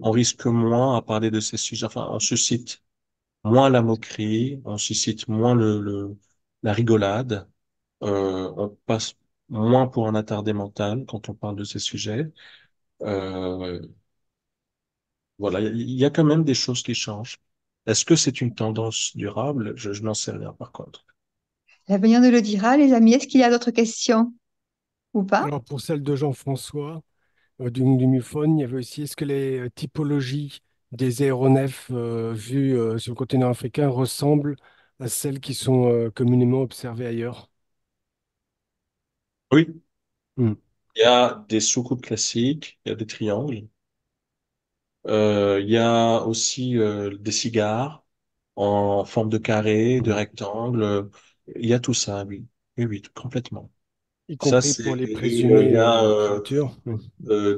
on risque moins à parler de ces sujets. Enfin, on suscite moins la moquerie, on suscite moins la rigolade. On passe moins pour un attardé mental quand on parle de ces sujets. Euh, voilà, il y a quand même des choses qui changent. Est-ce que c'est une tendance durable? Je n'en sais rien par contre. L'avenir nous le dira, les amis. Est-ce qu'il y a d'autres questions ou pas? Alors pour celle de Jean-François, du MUFON, il y avait aussi, est-ce que les typologies des aéronefs vues sur le continent africain ressemblent à celles qui sont communément observées ailleurs? Oui, Hmm. il y a des soucoupes classiques, il y a des triangles, il y a aussi des cigares en forme de carré, de rectangle. Il y a tout ça, oui. Oui, oui, complètement. Y Ça, compris c'est, pour les il y présumées a créatures. Hmm.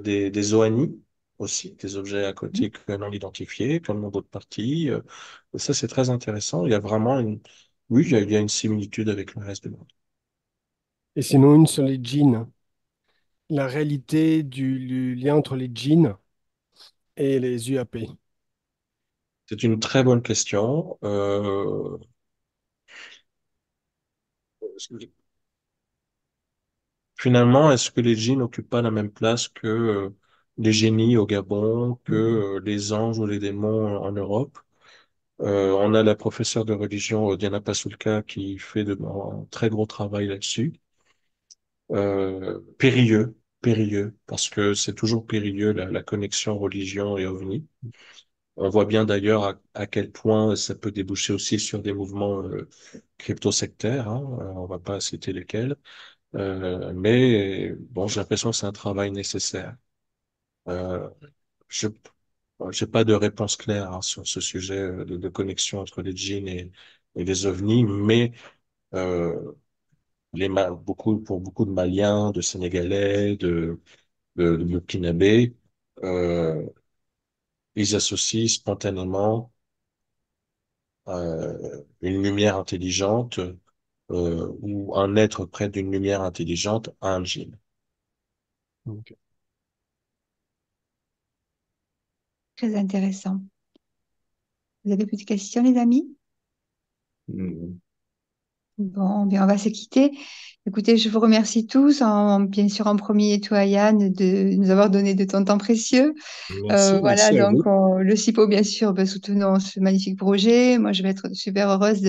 des ONI aussi, des objets aquatiques non identifiés, comme dans d'autres parties. Ça, c'est très intéressant. Il y a vraiment oui, il y a une similitude avec le reste du monde. Et sinon, une sur les djinns. La réalité du lien entre les djinns et les UAP. C'est une très bonne question. Finalement, est-ce que les djinns n'occupent pas la même place que les génies au Gabon, que les anges ou les démons en Europe? On a la professeure de religion Diana Pasulka qui fait un très gros travail là-dessus. Périlleux, parce que c'est toujours périlleux la connexion religion et ovni. On voit bien d'ailleurs à quel point ça peut déboucher aussi sur des mouvements crypto-sectaires, hein. On va pas citer lesquels. Mais bon, j'ai l'impression que c'est un travail nécessaire. Euh, je j'ai pas de réponse claire hein, sur ce sujet de connexion entre les djinns et les ovnis, mais euh, pour beaucoup de Maliens, de Sénégalais, de Burkinabé, euh, ils associent spontanément une lumière intelligente ou un être près d'une lumière intelligente à un djinn. Ok. Très intéressant. Vous avez plus de questions, les amis? Hmm. Bon, bien, on va se quitter. Écoutez, je vous remercie tous, bien sûr en premier toi, Yann, de nous avoir donné de ton temps précieux. Merci, Voilà, merci à donc vous. le CIPO, bien sûr, ben, soutenons ce magnifique projet. Moi, je vais être super heureuse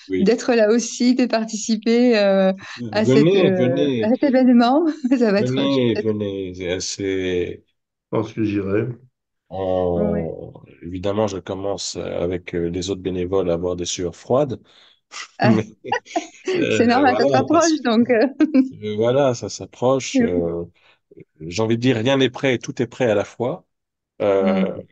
Oui. d'être là aussi, de participer Venez, à venez, cet événement. Ça va être venez, chouette. venez. Je pense que j'irai. Oui. Évidemment, je commence avec les autres bénévoles à avoir des sueurs froides, Ah, mais c'est normal, ça se voilà, rapproche, donc. voilà, ça s'approche. J'ai envie de dire, rien n'est prêt, tout est prêt à la fois. Mm.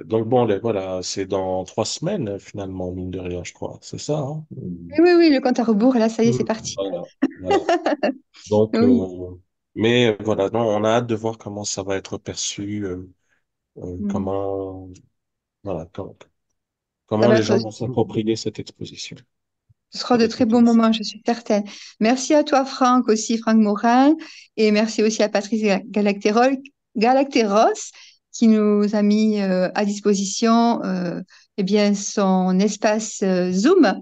Donc bon, voilà, c'est dans 3 semaines finalement, mine de rien, je crois. C'est ça, hein? Oui, oui, oui, le compte à rebours, là, ça y est, c'est parti. Voilà, voilà. Donc, Oui. mais voilà, non, on a hâte de voir comment ça va être perçu, Mm. comment, voilà, Ça comment va les être gens vont s'approprier cette exposition. Ce Ça sera va de être très bons intéressant. moments, je suis certaine. Merci à toi, Franck, aussi, Franck Morin, et merci aussi à Patrice Galacteros, qui nous a mis à disposition eh bien, son espace Zoom.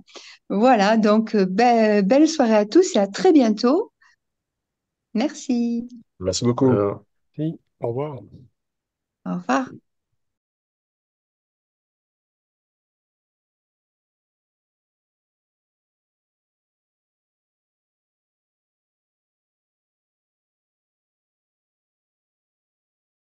Voilà, donc belle soirée à tous et à très bientôt. Merci. Merci beaucoup. Alors, Si, au revoir. Au revoir.